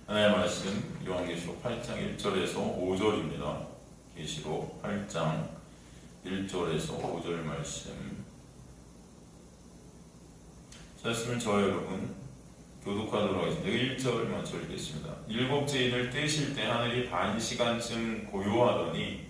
하나님의 말씀 요한계시록 8장 1절에서 5절입니다. 계시록 8장 1절에서 5절 말씀 찾았으면 저와 여러분 교독하도록 하겠습니다. 1절 먼저 읽겠습니다. 일곱째 인을 떼실 때 하늘이 반 시간쯤 고요하더니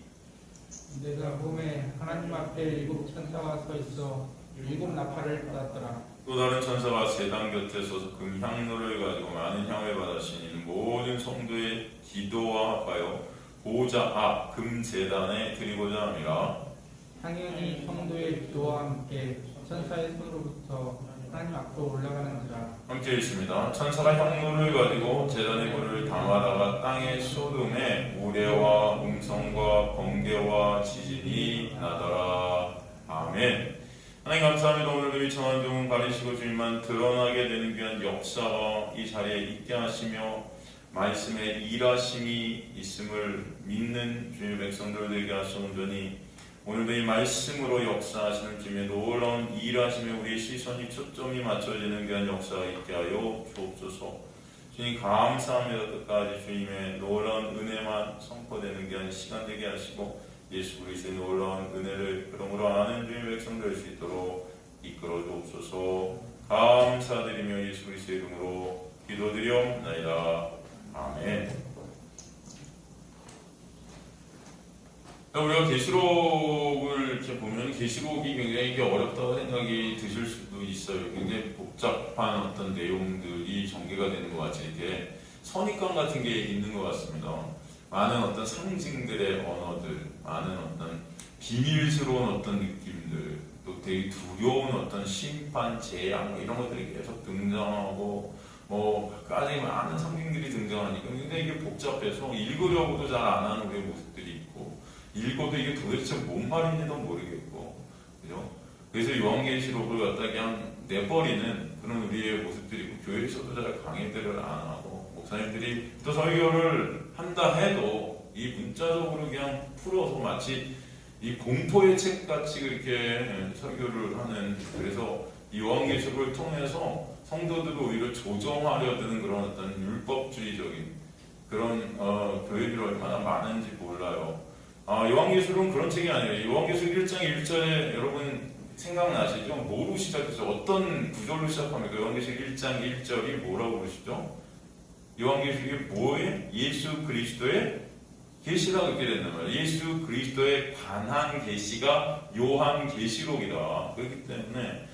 내가 봄에 하나님 앞에 일곱 천사가 서 있어 일곱 나팔을 받았더라. 또 다른 천사가 제단 곁에 서서 금향로를 가지고 많은 향을 받으시니 모든 성도의 기도와 합하여 보호자 앞 금제단에 드리고자 함이라. 향연이 성도의 기도와 함께 천사의 손으로부터 하나님 앞으로 올라가는지라. 함께 있습니다. 천사가 향로를 가지고 제단의 불을 담아다가 땅에 쏟음에 우레와 음성과 번개와 지진이 나더라. 아멘. 하나님 감사합니다. 오늘도 이 청한 종은 가리시고 주님만 드러나게 되는 귀한 역사와 이 자리에 있게 하시며 말씀에 일하심이 있음을 믿는 주님의 백성들 되게 하시옵더니 오늘도 이 말씀으로 역사하시는 주님의 놀라운 일하심에 우리의 시선이 초점이 맞춰지는 귀한 역사가 있게 하여 주옵소서. 주님 감사합니다. 끝까지 주님의 놀라운 은혜만 선포되는 귀한 시간 되게 하시고 예수 그리스도의 놀라운 은혜를 그러므로 아는 주님의 백성 될 수 있도록 이끌어 주옵소서. 감사드리며 예수 그리스도의 이름으로 기도드리옵나이다. 아멘. 우리가 계시록을 이렇게 보면 계시록이 굉장히 어렵다고 생각이 드실 수도 있어요. 굉장히 복잡한 어떤 내용들이 전개가 되는 것 같이 이렇게 선입관 같은 게 있는 것 같습니다. 많은 어떤 상징들의 언어들, 많은 어떤 비밀스러운 어떤 느낌들, 또 되게 두려운 어떤 심판, 재앙 이런 것들이 계속 등장하고 까지 많은 상징들이 등장하니까 굉장히 이게 복잡해서 읽으려고도 잘 안 하는 우리의 모습들이 있고 읽어도 이게 도대체 뭔 말인지도 모르겠고 그죠? 그래서 요한계시록을 갖다 그냥 내버리는 그런 우리의 모습들이 있고 교회에서도 잘 강의들을 안 하고 목사님들이 또 설교를 한다 해도 이 문자적으로 그냥 풀어서 마치 이 공포의 책같이 그렇게 설교를 하는 그래서 이 요한계시록을 통해서 성도들을 오히려 조정하려 드는 그런 어떤 율법주의적인 그런 교회들이 얼마나 많은지 몰라요. 요한계시록은 그런 책이 아니에요. 요한계시록 1장 1절에 여러분 생각나시죠? 뭐로 시작해서 어떤 구절로 시작합니까? 요한계시록 1장 1절이 뭐라고 그러시죠? 요한계시록이 뭐예요? 예수 그리스도의 계시라고 이렇게 된단 말이에요. 예수 그리스도에 관한 계시가 요한계시록이다. 그렇기 때문에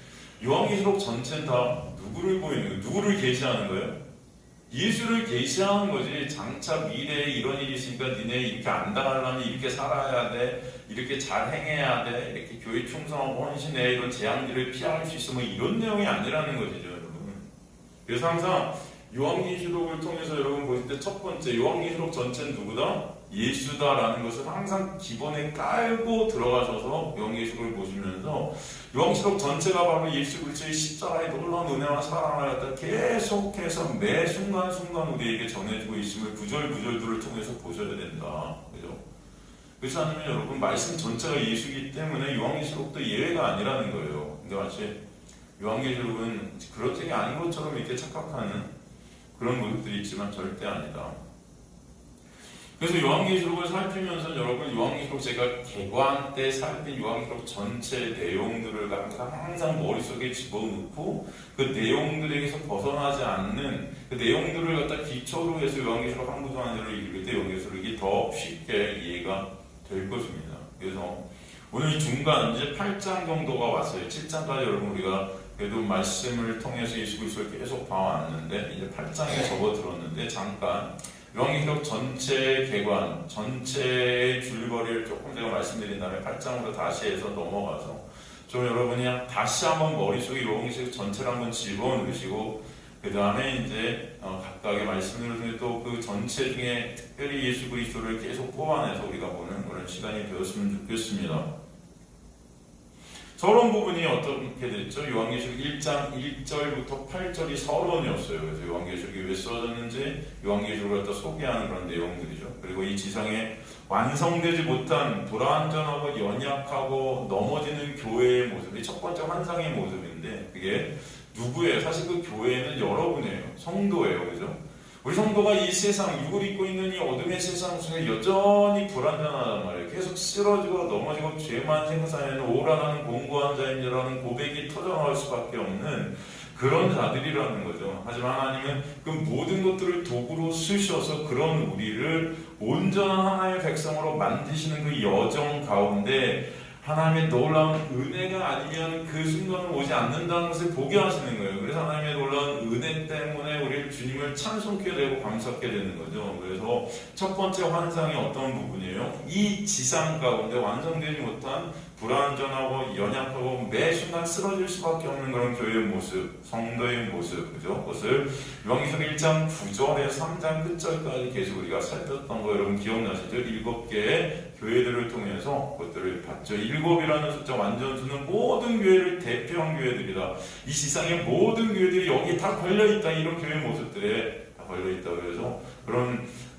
요한계시록 전체는 다 누구를 보이는 거예요? 누구를 계시하는 거예요? 예수를 계시하는 거지. 장차 미래에 이런 일이 있으니까 니네 이렇게 안 당하려면 이렇게 살아야 돼, 이렇게 잘 행해야 돼, 이렇게 교회 충성하고 헌신해, 이런 재앙들을 피할 수 있어, 이런 내용이 아니라는 것이죠, 여러분. 그래서 항상 요한계시록을 통해서 여러분 보실 때 첫 번째 요한계시록 전체는 누구다? 예수다라는 것을 항상 기본에 깔고 들어가셔서 요한계시록을 보시면서 요한계시록 전체가 바로 예수 그리스도의 십자가의 놀라운 은혜와 사랑을 갖다 계속해서 매 순간순간 우리에게 전해주고 있음을 구절구절들을 통해서 보셔야 된다. 그죠? 그렇지 않으면 여러분 말씀 전체가 예수이기 때문에 요한계시록도 예외가 아니라는 거예요. 근데 마치 요한계시록은 그런 책이 아닌 것처럼 이렇게 착각하는 그런 모습들이 있지만 절대 아니다. 그래서 요한계시록을 살피면서 여러분 요한계시록 제가 개관 때 살핀 요한계시록 전체 내용들을 항상 머릿속에 집어넣고 그 내용들에게서 벗어나지 않는 그 내용들을 갖다 기초로 해서 요한계시록 한 구절 안을 읽을 때 요한계시록이 더 쉽게 이해가 될 것입니다. 그래서 오늘 이 중간 이제 8장 정도가 왔어요. 7장까지 여러분 우리가 그래도 말씀을 통해서 예수 그리스도를 계속 봐왔는데 이제 8장에 접어들었는데 잠깐 요한계시록 전체 개관, 전체의 줄거리를 조금 제가 말씀드린 다음에 8장으로 다시 해서 넘어가서 좀 여러분이 다시 한번 머릿속에 요한계시록 전체를 한번 집어넣으시고 그 다음에 이제 각각의 말씀을 통해 또 그 전체 중에 특별히 예수 그리스도를 계속 뽑아내서 우리가 보는 그런 시간이 되었으면 좋겠습니다. 서론 부분이 어떻게 됐죠? 요한계시록 1장 1절부터 8절이 서론이었어요. 그래서 요한계시록이 왜 써졌는지 요한계시록을 갖다 소개하는 그런 내용들이죠. 그리고 이 지상에 완성되지 못한 불완전하고 연약하고 넘어지는 교회의 모습이 첫 번째 환상의 모습인데 그게 누구예요? 사실 그 교회는 여러분이에요. 성도예요. 그죠? 우리 성도가 이 세상, 육을 입고 있는 이 어둠의 세상 속에 여전히 불완전하단 말이에요. 계속 쓰러지고 넘어지고 죄만 생사에는 오라나는 공고한 자인지라는 고백이 터져나올 수밖에 없는 그런 자들이라는 거죠. 하지만 하나님은 그 모든 것들을 도구로 쓰셔서 그런 우리를 온전한 하나님의 백성으로 만드시는 그 여정 가운데 하나님의 놀라운 은혜가 아니면 그 순간은 오지 않는다는 것을 보게 하시는 거예요. 그래서 하나님의 놀라운 은혜 때문에 우리를 주님을 찬송케 되고 감사하게 되는 거죠. 그래서 첫 번째 환상이 어떤 부분이에요? 이 지상 가운데 완성되지 못한 불완전하고 연약하고 매 순간 쓰러질 수밖에 없는 그런 교회의 모습, 성도의 모습, 그죠? 그것을 요한계시록 1장 9절에 3장 끝절까지 계속 우리가 살폈던 거 여러분 기억나시죠? 7개의 교회들을 통해서 그것들을 봤죠. 7이라는 숫자 완전수는 모든 교회를 대표한 교회들이다. 이 지상의 모든 교회들이 여기에 다 걸려있다. 이런 교회 모습들에 다 걸려있다. 그래서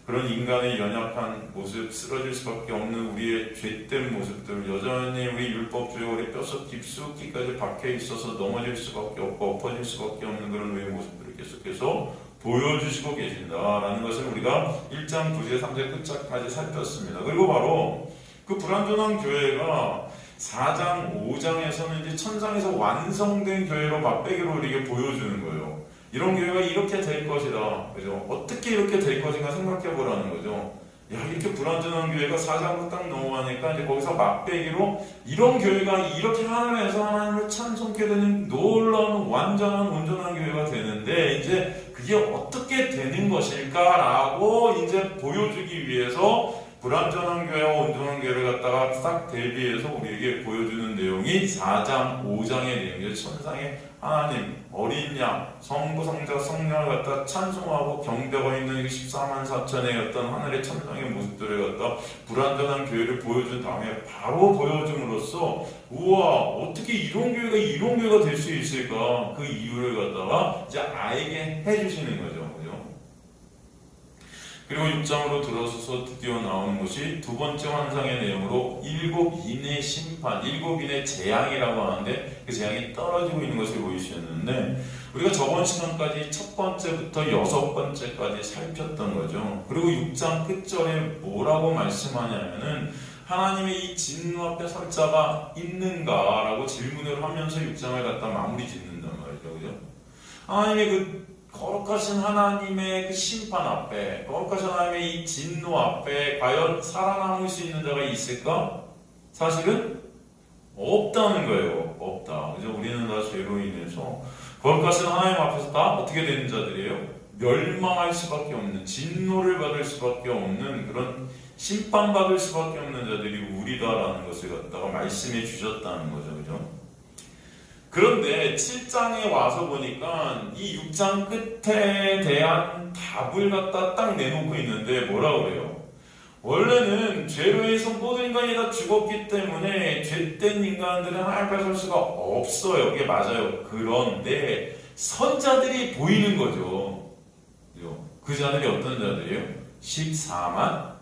그런 인간의 연약한 모습, 쓰러질 수밖에 없는 우리의 죄된 모습들, 여전히 우리 율법주의 우리 뼛속 깊숙이까지 박혀 있어서 넘어질 수밖에 없고 엎어질 수밖에 없는 그런 우리의 모습들을 계속해서 보여주시고 계신다라는 것을 우리가 1장 9제 3제 끝자까지 살폈습니다. 그리고 바로 그 불완전한 교회가 4장 5장에서는 이제 천상에서 완성된 교회로 맛배기로 우리에게 보여주는 거예요. 이런 교회가 이렇게 될 것이다. 그죠? 어떻게 이렇게 될 것인가 생각해 보라는 거죠. 야, 이렇게 불완전한 교회가 4장으로 딱 넘어가니까 이제 거기서 맛배기로 이런 교회가 이렇게 하나님에서 하나님을 찬송케 되는 놀라운 완전한 온전한 교회가 되는데 이제 그게 어떻게 되는 것일까라고 이제 보여주기 위해서 불완전한 교회와 온전한 교회를 갖다가 싹 대비해서 우리에게 보여주는 내용이 4장, 5장의 내용이죠. 천상의 하나님, 어린 양, 성부, 성자, 성령을 갖다 찬송하고 경배하고 있는 14만 4천의 어떤 하늘의 천상의 모습들을 갖다 불완전한 교회를 보여준 다음에 바로 보여줌으로써 우와, 어떻게 이런 교회가 될 수 있을까? 그 이유를 갖다가 이제 알게 해주시는 거죠. 그리고 6장으로 들어서서 드디어 나오는 것이 두 번째 환상의 내용으로 7인의 심판, 7인의 재앙이라고 하는데 그 재앙이 떨어지고 있는 것을 보이셨는데 우리가 저번 시간까지 첫 번째부터 여섯 번째까지 살폈던 거죠. 그리고 6장 끝절에 뭐라고 말씀하냐면은 하나님의 이 진노 앞에 설 자가 있는가라고 질문을 하면서 6장을 갖다 마무리 짓는단 말이죠. 그죠? 하나님의 그 거룩하신 하나님의 그 심판 앞에, 거룩하신 하나님의 이 진노 앞에 과연 살아남을 수 있는 자가 있을까? 사실은 없다는 거예요. 없다. 그죠? 우리는 다 죄로 인해서 거룩하신 하나님 앞에서 다 어떻게 되는 자들이에요? 멸망할 수밖에 없는, 진노를 받을 수밖에 없는 그런 심판받을 수밖에 없는 자들이 우리다라는 것을 갖다가 말씀해 주셨다는 거죠. 그죠? 그런데 7장에 와서 보니까 이 6장 끝에 대한 답을 갖다 딱 내놓고 있는데 뭐라 그래요? 원래는 죄로 인해서 모든 인간이 다 죽었기 때문에 죄된 인간들은 하나님 앞에 설 수가 없어요. 그게 맞아요. 그런데 선자들이 보이는 거죠. 그 자들이 어떤 자들이에요? 14만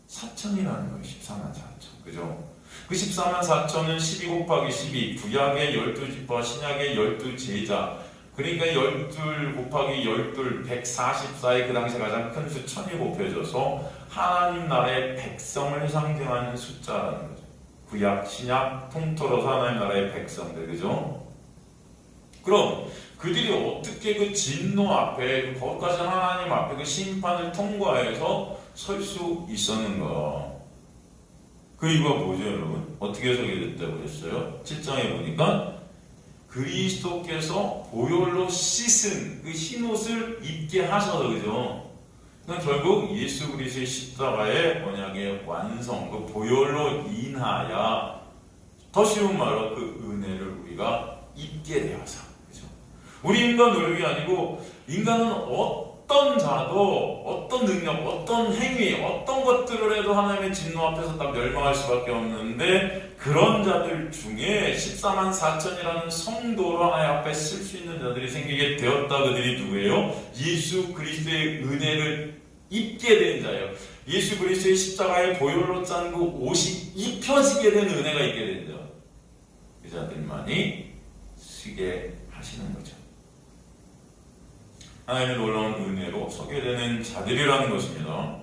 4천이라는 거예요. 14만 4천. 그죠? 그 14만 4천은 12 곱하기 12, 구약의 12지파, 신약의 12제자, 그러니까 12 곱하기 12, 144의 그 당시 가장 큰 수 1000이 곱해져서 하나님 나라의 백성을 상징하는 숫자라는 거죠. 구약, 신약, 통틀어서 하나님 나라의 백성들, 그죠? 그럼 그들이 어떻게 그 진노 앞에, 그 거룩하신 하나님 앞에 그 심판을 통과해서 설 수 있었는가? 그 이유가 뭐죠, 여러분? 어떻게 설계됐다고 그랬어요? 7장에 보니까 그리스도께서 보혈로 씻은 그 흰옷을 입게 하셔서, 그죠? 그러니까 결국 예수 그리스도의 십자가의 언약의 완성, 그 보혈로 인하여 더 쉬운 말로 그 은혜를 우리가 입게 되어서, 그죠? 우리 인간 노력이 아니고 인간은 어떤 자도 어떤 능력, 어떤 행위, 어떤 것들을 해도 하나님의 진노 앞에서 다 멸망할 수밖에 없는데 그런 자들 중에 14만 4천이라는 성도로 하나님 앞에 쓸 수 있는 자들이 생기게 되었다. 그들이 누구예요? 예수 그리스도의 은혜를 입게 된 자예요. 예수 그리스도의 십자가의 보혈로 짠 그 옷이 입혀지게 된 은혜가 있게 된 자. 그 자들만이 쓰게 하시는 거죠. 하나님의 놀라운 은혜로 서게 되는 자들이라는 것입니다.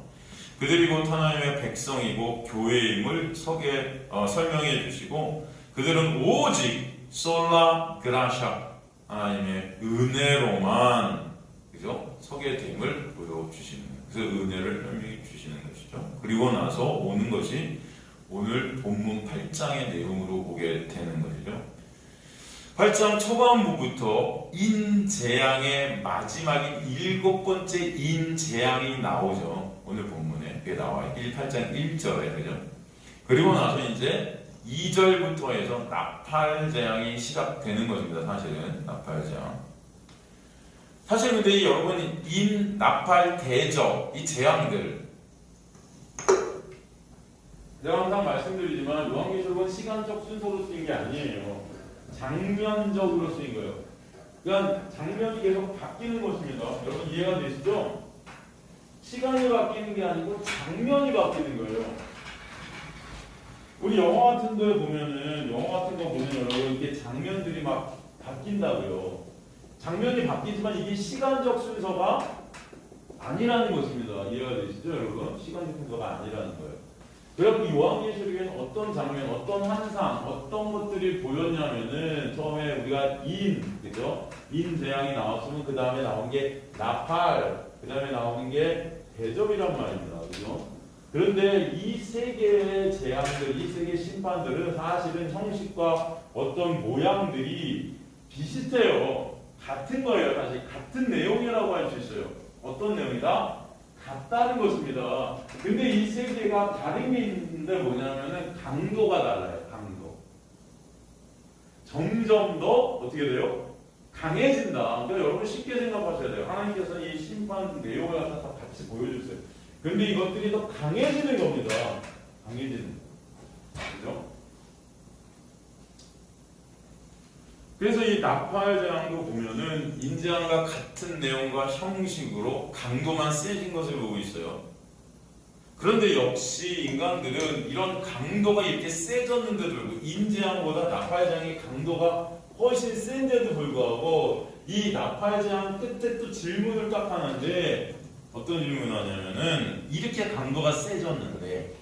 그들이 곧 하나님의 백성이고 교회임을 설명해 주시고 그들은 오직 솔라 그라샤 하나님의 은혜로만 그죠? 서게 됨을 보여주시는 그 은혜를 설명해 주시는 것이죠. 그리고 나서 오는 것이 오늘 본문 8장의 내용으로 보게 되는 것이죠. 8장 초반부부터 인재앙의 마지막인 7번째 인재앙이 나오죠. 오늘 본문에 그게 나와요. 8장 1절에 그죠? 그리고 나서 이제 2절부터 해서 나팔재앙이 시작되는 것입니다. 사실은 나팔재앙. 사실 근데 여러분 나팔, 대적 이 재앙들 제가 항상 말씀드리지만 요한계시록은 시간적 순서로 쓰인 게 아니에요. 장면적으로 쓰인 거예요. 그러니까 장면이 계속 바뀌는 것입니다. 여러분 이해가 되시죠? 시간이 바뀌는 게 아니고 장면이 바뀌는 거예요. 우리 영화 같은 거 보면은 여러분 이게 장면들이 막 바뀐다고요. 장면이 바뀌지만 이게 시간적 순서가 아니라는 것입니다. 이해가 되시죠, 여러분? 시간적 순서가 아니라는 거예요. 그래서 요한계시록에는 어떤 장면, 어떤 환상, 어떤 것들이 보였냐면은 처음에 우리가 그죠? 재앙이 나왔으면 그 다음에 나온 게 나팔, 그 다음에 나오는 게 대접이란 말입니다. 그죠? 그런데 이 세 개의 재앙들, 이 세 개의 심판들은 사실은 형식과 어떤 모양들이 비슷해요. 같은 거예요. 사실 같은 내용이라고 할 수 있어요. 어떤 내용이다? 같다는 것입니다. 근데 이 세 개가 다른 게 있는데 뭐냐면은 강도가 달라요. 강도. 점점 더 어떻게 돼요? 강해진다. 그러니까 여러분 쉽게 생각하셔야 돼요. 하나님께서 이 심판 내용을 갖다 같이 보여주세요. 근데 이것들이 더 강해지는 겁니다. 강해지는. 그죠? 그래서 이 나팔재앙도 보면은 인재앙과 같은 내용과 형식으로 강도만 세진 것을 보고 있어요. 그런데 역시 인간들은 이런 강도가 이렇게 세졌는데도 불구하고 인재앙보다 나팔재앙의 강도가 훨씬 센데도 불구하고 이 나팔재앙 끝에 또 질문을 딱 하는데 어떤 질문을 하냐면은 이렇게 강도가 세졌는데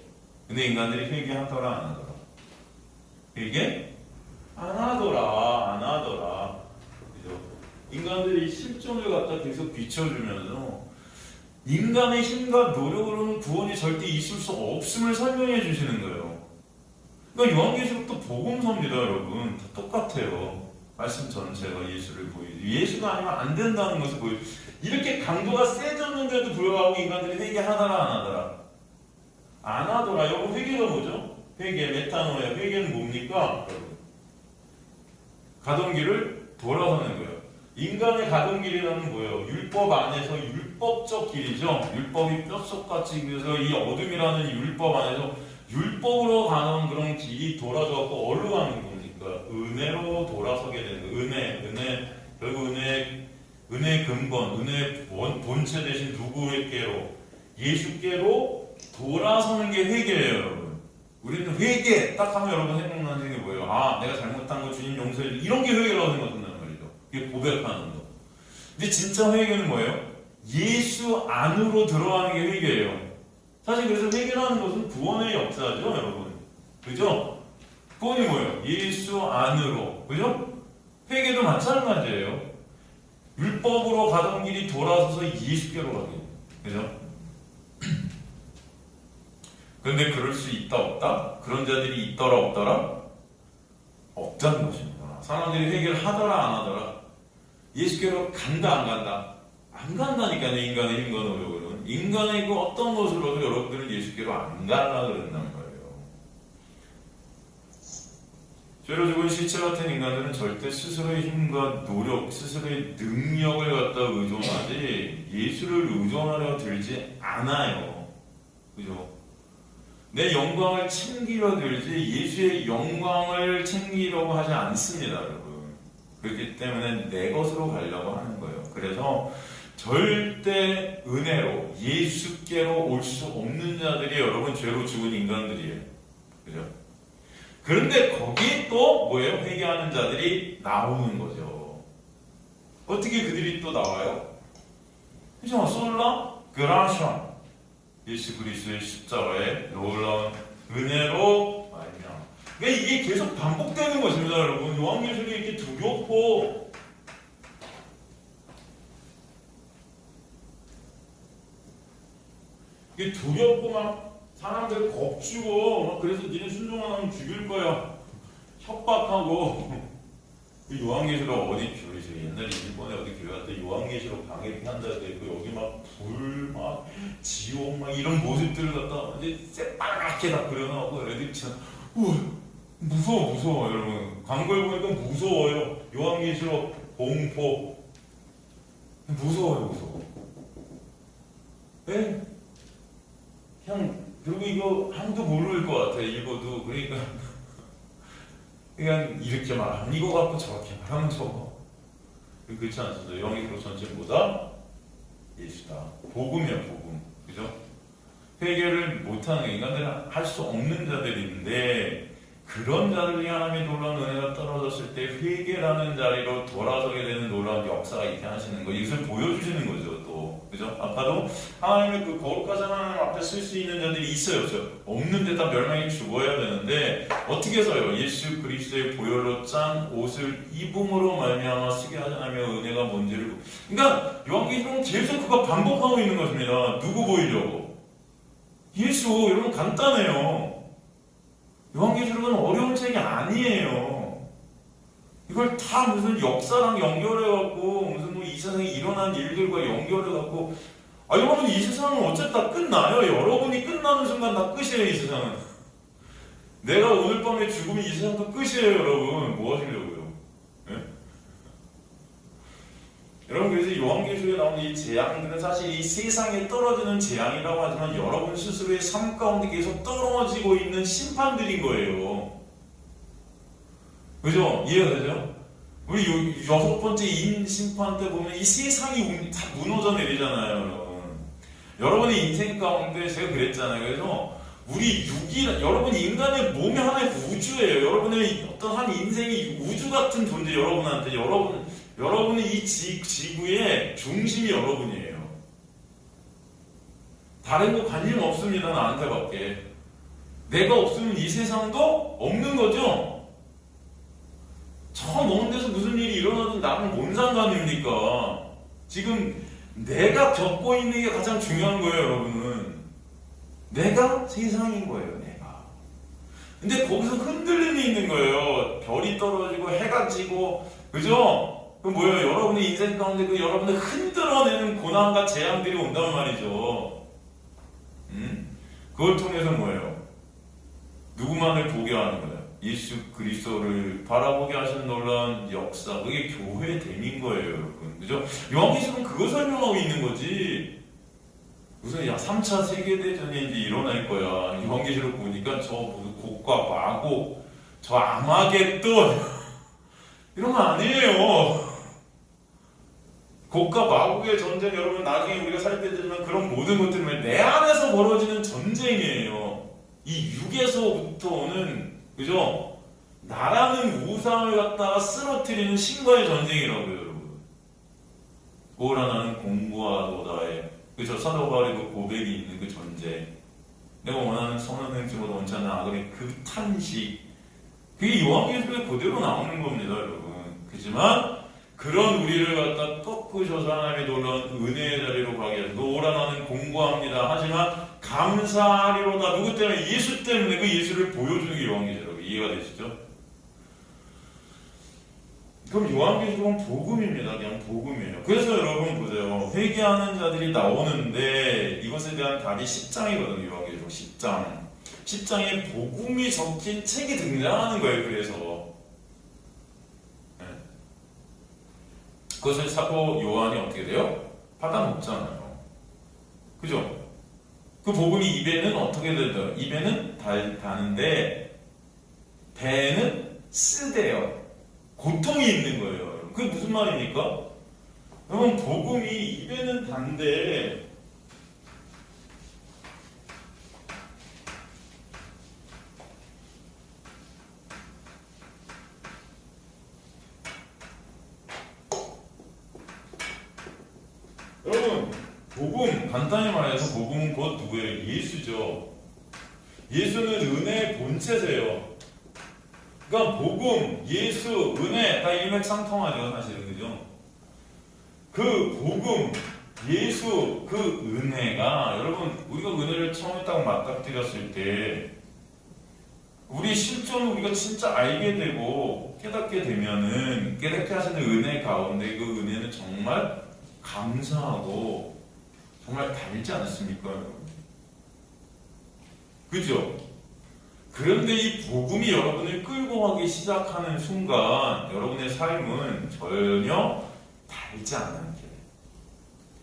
근데 인간들이 회개하더라 안 하더라? 회개? 안 하더라. 그죠? 인간들이 실존을 갖다 계속 비춰주면서 인간의 힘과 노력으로는 구원이 절대 있을 수 없음을 설명해 주시는 거예요. 그러니까 요한계시록도 복음서입니다, 여러분. 다 똑같아요. 말씀 전체가 예수를 보여주고 예수가 아니면 안 된다는 것을 보여주고 이렇게 강도가 세졌는데도 불구하고 인간들이 회개하더라 안 하더라? 안 하더라. 여러분 회개가 뭐죠? 회개, 메타노야. 회개는 뭡니까? 가던 길을 돌아서는 거예요. 인간의 가던 길이라는 뭐예요? 율법 안에서 율법적 길이죠. 율법이 뼛속같이 그래서 이 어둠이라는 율법 안에서 율법으로 가는 그런 길이 돌아져갖고 어디로 가는 겁니까? 은혜로 돌아서게 되는 거예요. 결국 은혜의 근본, 은혜의 본체 대신 누구에게로? 예수께로 돌아서는 게 회개예요, 여러분. 우리는 회개 딱 하면 여러분 생각나는 게 뭐예요? 아, 내가 잘못한 거 주님 용서해 줘. 이런 게 회개라고 생각한다는 말이죠. 이게 고백하는 거. 근데 진짜 회개는 뭐예요? 예수 안으로 들어가는 게 회개예요. 사실 그래서 회개라는 것은 구원의 역사죠, 여러분. 그죠? 구원이 뭐예요? 예수 안으로. 그죠? 회개도 마찬가지예요. 율법으로 가던 길이 돌아서서 예수께로 가게 돼요. 그죠? 그런데 그럴 수 있다 없다? 그런 자들이 있더라 없더라? 없다는 것입니다. 사람들이 회개를 하더라 안 하더라? 예수께로 간다 안 간다? 안 간다니까요. 인간의 힘과 노력으로는. 인간의 그 어떤 것으로도 여러분들은 예수께로 안 가려고 그런다는 거예요. 죄로 죽은 시체 같은 인간들은 절대 스스로의 힘과 노력, 스스로의 능력을 갖다 의존하지 예수를 의존하려 들지 않아요. 그죠? 내 영광을 챙기려 들지 예수의 영광을 챙기려고 하지 않습니다, 여러분. 그렇기 때문에 내 것으로 가려고 하는 거예요. 그래서 절대 은혜로 예수께로 올 수 없는 자들이 여러분 죄로 죽은 인간들이에요. 그죠? 그런데 거기에 또 뭐예요? 회개하는 자들이 나오는 거죠. 어떻게 그들이 또 나와요? 그죠? 솔라 그라샤 예수 그리스도의 십자가의 놀라운 은혜로 말미암아. 그러니까 이게 계속 반복되는 것입니다, 여러분. 요한계시록이 이렇게 두렵고 이게 두렵고 막 사람들 겁주고 막 그래서 니네 순종 안 하면 죽일 거야 협박하고 그 요한계시록 어디 교회죠? 옛날에 일본에 어디 교회 갔다 요한계시록 강의 한다 해도 여기 막 불 막 지옥 막 이런 모습들을 갖다 이제 새빨갛게 다 그려놓고 애들이 참 무서워 여러분. 광고에 보니까 무서워요. 요한계시록 공포 무서워. 네? 그냥 그리고 이거 아무도 모를 것 같아 읽어도. 그러니까 그냥 이렇게 말하면 이거 갖고 저렇게 말하면 저거. 그렇지 않습니다. 영계시록 전체보다 예수다. 복음이야 복음. 그죠? 회개를 못하는 인간들은 할 수 없는 자들인데 그런 자들이 하나님의 놀라운 은혜가 떨어졌을 때 회개라는 자리로 돌아서게 되는 놀라운 역사가 있게 하시는 거. 이것을 보여주시는 거죠 또. 그죠? 아까도 하나님의 그 거룩하신 하나님 앞에 쓸 수 있는 자들이 있어요 없어요? 없는데 다 멸망이 죽어야 되는데 어떻게 해서요? 예수 그리스도의 보혈로 짠 옷을 입음으로 말미암아 쓰게 하신 하나님의 은혜가 뭔지를. 그러니까 요한계시록은 계속 그거 반복하고 있는 것입니다. 누구 보이려고? 예수. 여러분 간단해요. 요한계시록은 어려운 책이 아니에요. 이걸 다 무슨 역사랑 연결해갖고 무슨 뭐 이 세상에 일어난 일들과 연결해갖고 여러분 이 세상은 어차피 다 끝나요. 여러분이 끝나는 순간 다 끝이에요. 이 세상은. 내가 오늘 밤에 죽으면 이 세상도 끝이에요. 여러분 뭐 하시려고요? 네? 여러분 그래서 요한계시록에 나오는 이 재앙들은 사실 이 세상에 떨어지는 재앙이라고 하지만 여러분 스스로의 삶 가운데 계속 떨어지고 있는 심판들인 거예요. 그죠? 이해가 되죠? 우리 여섯 번째 인 심판 때 보면 이 세상이 다 무너져 내리잖아요, 여러분. 여러분의 인생 가운데 제가 그랬잖아요. 그래서 우리 여러분 인간의 몸이 하나의 우주예요. 여러분의 어떤 한 인생이 우주 같은 존재, 여러분한테 여러분의 이 지구의 중심이 여러분이에요. 다른 거 관심 없습니다. 나한테밖에. 내가 없으면 이 세상도 없는 거죠. 저 먼 데서 무슨 일이 일어나든 나는 뭔 상관입니까? 지금 내가 겪고 있는 게 가장 중요한 거예요, 여러분은. 내가 세상인 거예요, 내가. 근데 거기서 흔들림이 있는 거예요. 별이 떨어지고 해가 지고, 그죠? 그 뭐예요? 여러분의 인생 가운데 그 여러분을 흔들어내는 고난과 재앙들이 온단 말이죠. 그걸 통해서 뭐예요? 누구만을 보게 하는 거예요? 예수 그리스도를 바라보게 하시는 놀라운 역사. 그게 교회됨인 거예요, 여러분. 그죠? 요한계시록은 그거 설명하고 있는 거지. 무슨 3차 세계대전이 이제 일어날 거야. 요한계시록 보니까 저 곡과 마곡, 저 아마겟돈 이런 거 아니에요. 곡과 마곡의 전쟁, 여러분 나중에 우리가 살펴보지만 그런 모든 것들은 내 안에서 벌어지는 전쟁이에요. 이 육에서부터 오는, 그죠? 나라는 우상을 갖다가 쓰러뜨리는 신과의 전쟁이라고요, 여러분. 오라 나는 공부하도다의, 그죠? 사도 바울의 그 고백이 있는 그 전쟁. 내가 원하는 선한 행실보다 원치 않는 악의 그 탄식. 그게 요한계시록에 그대로 나오는 겁니다, 여러분. 그렇지만 그런 우리를 갖다 꺾으셔서 하나님의 놀라운 은혜의 자리로 가게 해서 오라 나는 공부합니다. 하지만 감사하리로다. 누구 때문에? 예수 때문에. 그 예수를 보여주는 게 요한계시록. 이해가 되시죠? 그럼 요한계시록은 복음입니다. 그냥 복음이에요. 그래서 여러분 보세요. 회개하는 자들이 나오는데 이것에 대한 답이 10장이거든요. 요한계시록 10장. 10장에 복음이 적힌 책이 등장하는 거예요. 그래서 그것을 사도 요한이 어떻게 돼요? 받아먹잖아요. 그죠? 그 복음이 입에는 어떻게 되죠? 입에는 다는데 배에는 쓰대요. 고통이 있는 거예요. 그게 무슨 말입니까? 여러분 복음이 입에는 단데 여러분 간단히 말해서 복음은 곧 누구예요? 예수죠. 예수는 은혜의 본체세요. 그러니까 복음, 예수, 은혜 다 일맥상통하죠, 사실은. 그죠? 그 복음, 예수, 그 은혜가, 여러분, 우리가 은혜를 처음에 딱 맞닥뜨렸을 때 우리 실존 우리가 진짜 알게 되고 깨닫게 되면은, 깨닫게 하시는 은혜 가운데 그 은혜는 정말 감사하고 정말 달지 않습니까? 그죠? 그런데 이 복음이 여러분을 끌고 가기 시작하는 순간 여러분의 삶은 전혀 달지 않은 게.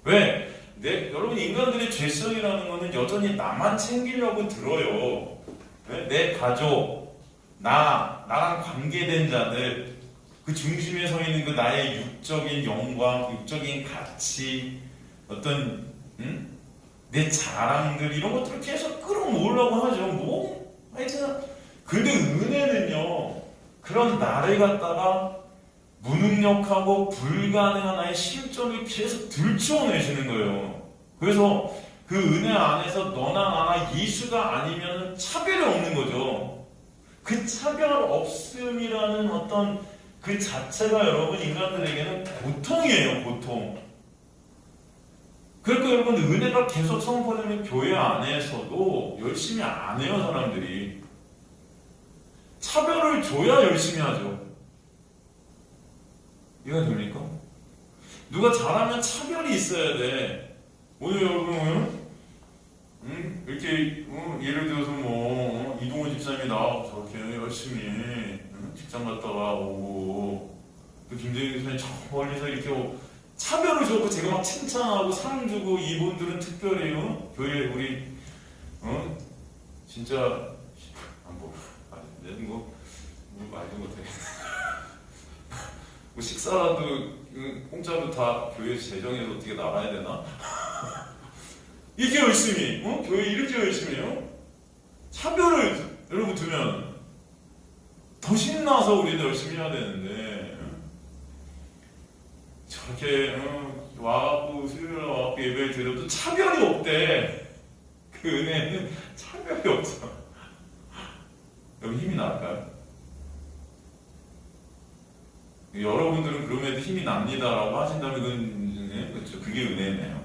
왜? 여러분, 인간들의 죄성이라는 것은 여전히 나만 챙기려고 들어요. 왜? 내 가족, 나랑 관계된 자들, 그 중심에 서 있는 그 나의 육적인 영광, 육적인 가치, 어떤 내 자랑들, 이런 것들을 계속 끌어모으려고 하죠. 하여튼. 근데 은혜는요, 그런 나를 갖다가 무능력하고 불가능한 나의 실존을 계속 들추어내시는 거예요. 그래서 그 은혜 안에서 너나 나나 예수가 아니면 차별이 없는 거죠. 그 차별 없음이라는 어떤 그 자체가 여러분 인간들에게는 고통이에요. 고통. 그러니까 여러분, 은혜가 계속 선포되는 교회 안에서도 열심히 안 해요. 사람들이 차별을 줘야 열심히 하죠. 이해가 됩니까? 누가 잘하면 차별이 있어야 돼. 오늘 여러분 이렇게 예를 들어서 이동훈 집사님이 나와서 저렇게 열심히 직장 갔다가 오고, 또 김재인 집사님이 저 멀리서 이렇게 차별을 줬고 제가 막 칭찬하고 상 주고, 이분들은 특별히 교회 우리 진짜 말도 못해. 뭐 식사라도 공짜로 다 교회에서 재정해서 어떻게 나가야 되나? 이렇게 열심히 교회 이렇게 열심히 해요? 차별을 여러분 두면 더 신나서 우리도 열심히 해야 되는데, 저렇게 와갖고 수요일날 와갖고 예배를 드려도 차별이 없대. 그 은혜는 차별이 없어. 여러분, 힘이 날까요? 여러분들은 그럼에도 힘이 납니다라고 하신다면 그건, 그렇죠, 그게 은혜네요.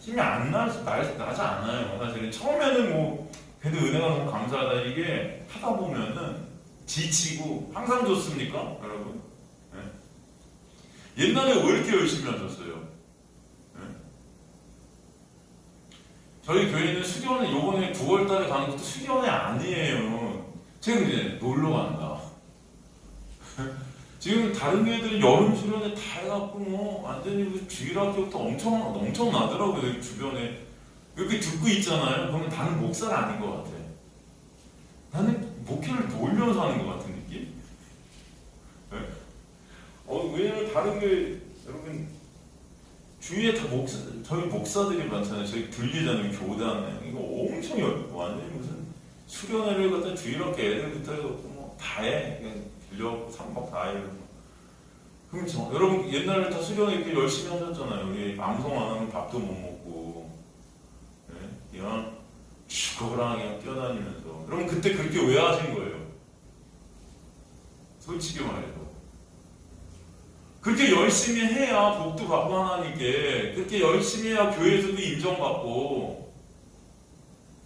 힘이 나지 않아요. 사실은 처음에는 그래도 은혜가 너무 감사하다, 이게 하다 보면은 지치고. 항상 좋습니까, 여러분? 네? 옛날에 왜 이렇게 열심히 하셨어요? 네? 저희 교회는 수련회, 요번에 9월달에 가는 것도 수련회 아니에요. 제가 이제 놀러 간다. 지금 다른 교회들은 여름 수련회 다 해갖고 완전히 주일학교부터 엄청 나더라고요. 주변에 이렇게 듣고 있잖아요. 그러면 나는 목사가 아닌 것 같아. 나는 목회를 놀면서 하는 것 같은 느낌? 네? 왜냐면 다른 교회, 여러분 주위에 다 저희 목사들이 많잖아요. 저희 들리잖아요. 교단에 이거 엄청 완전히 무슨 수련회를 갖다 주일학교 애들부터 해갖고 다 해. 그냥 들려 3박 4일. 그럼 여러분 옛날에 다 수련회 이렇게 열심히 하셨잖아요. 우리 암송 안 하면 밥도 못 먹고, 네? 그냥 죽어라 그냥 뛰어다니면서. 여러분 그때 그렇게 왜 하신 거예요? 솔직히 말해서 그렇게 열심히 해야 복도 받고 하나님께, 그렇게 열심히 해야 교회에서도 인정받고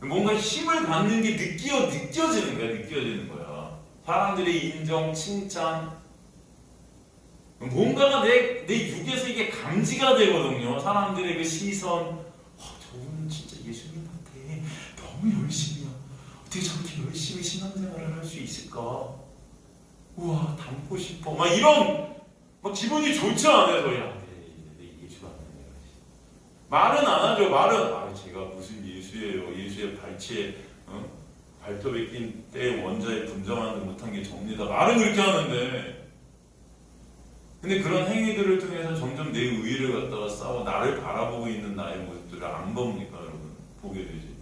뭔가 힘을 받는 게 느껴지는 거야. 사람들의 인정, 칭찬, 뭔가가 내 육에서 이게 감지가 되거든요. 사람들의 그 시선, 저분은 진짜 예수님한테 너무 열심히야. 어떻게 저렇게 열심히 신앙생활을 할 수 있을까? 우와, 닮고 싶어. 막 이런 기분이 좋지 않아요. 내 예수가 아니에요. 말은 안 하죠. 제가 무슨 예수예요. 예수의 발치에 발톱에 낀 때의 원자에 분자만도 못한 게 접니다. 말은 그렇게 하는데, 근데 그런 행위들을 통해서 점점 내 의의를 갖다가 싸워 나를 바라보고 있는 나의 모습들을 안 봅니까, 여러분? 보게 되지.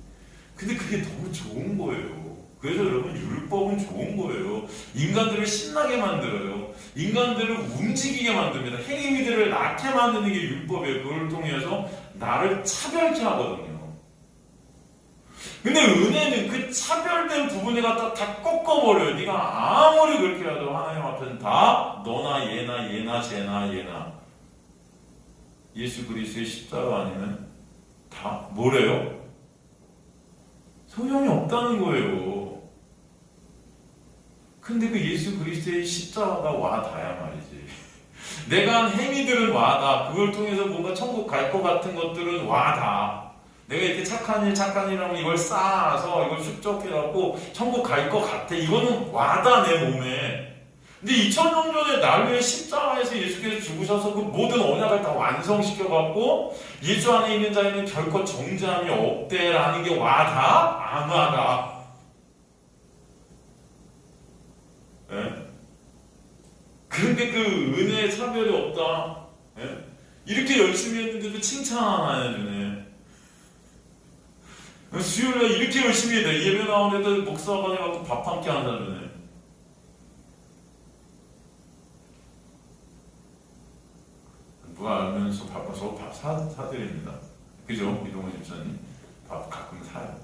근데 그게 너무 좋은 거예요. 그래서 여러분, 율법은 좋은 거예요. 인간들을 신나게 만들어요. 인간들을 움직이게 만듭니다. 행위들을 낳게 만드는 게 율법이에요. 그걸 통해서 나를 차별케 하거든요. 근데 은혜는 그 차별된 부분에 갖다 다 꺾어버려요. 네가 아무리 그렇게 해도 하나님 앞에는 다 너나 얘나 얘나 쟤나 얘나 예수 그리스도의 십자가 아니면 다 뭐래요? 소용이 없다는 거예요. 근데 그 예수 그리스도의 십자가가 와닿아야 말이지. 내가 한 행위들은 와닿아. 그걸 통해서 뭔가 천국 갈 것 같은 것들은 와닿아. 내가 이렇게 착한 일 하면 이걸 쌓아서 이걸 축적해갖고 천국 갈 것 같아. 이거는 와닿아 내 몸에. 근데 2000년 전에 날 위해 십자가에서 예수께서 죽으셔서 그 모든 언약을 다 완성시켜갖고 예수 안에 있는 자에는 결코 정죄함이 없대라는 게 와닿아? 안 와닿아. 예? 그런데 그 은혜의 차별이 없다. 예? 이렇게 열심히 했는데도 칭찬 안 해주네. 수요일날 이렇게 열심히 해. 예배 나오는데도 목사가 해갖고 밥 함께 한다주네. 누가 알면서 바빠서 밥 사드립니다. 그죠? 이동원 집사님. 밥 가끔 사요.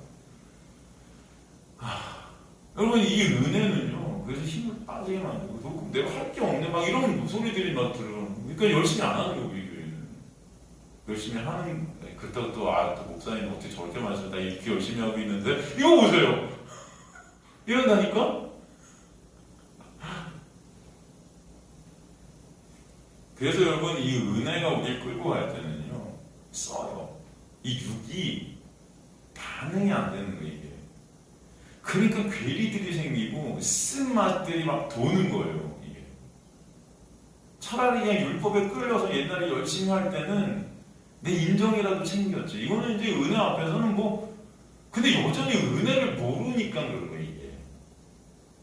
여러분, 이 은혜는요, 그래서 힘을 빠지게 만들고, 내가 할 게 없네, 막 이런 소리들이 막 들어. 그러니까 열심히 안 하는 거고, 우리 교회는. 열심히 하는, 그렇다고 또 목사님 어떻게 저렇게 말씀해. 나 이렇게 열심히 하고 있는데, 이거 보세요! 이런다니까? 그래서 여러분, 이 은혜가 우리를 끌고 갈 때는요, 써요. 이 육이 반응이 안 되는 거예요, 이게. 그러니까 괴리들이 생기고 쓴맛들이 막 도는 거예요. 이게. 차라리 그냥 율법에 끌려서 옛날에 열심히 할 때는 내 인정이라도 챙겼죠. 이거는 이제 은혜 앞에서는 뭐 근데 여전히 은혜를 모르니까 그런 거예요. 이게.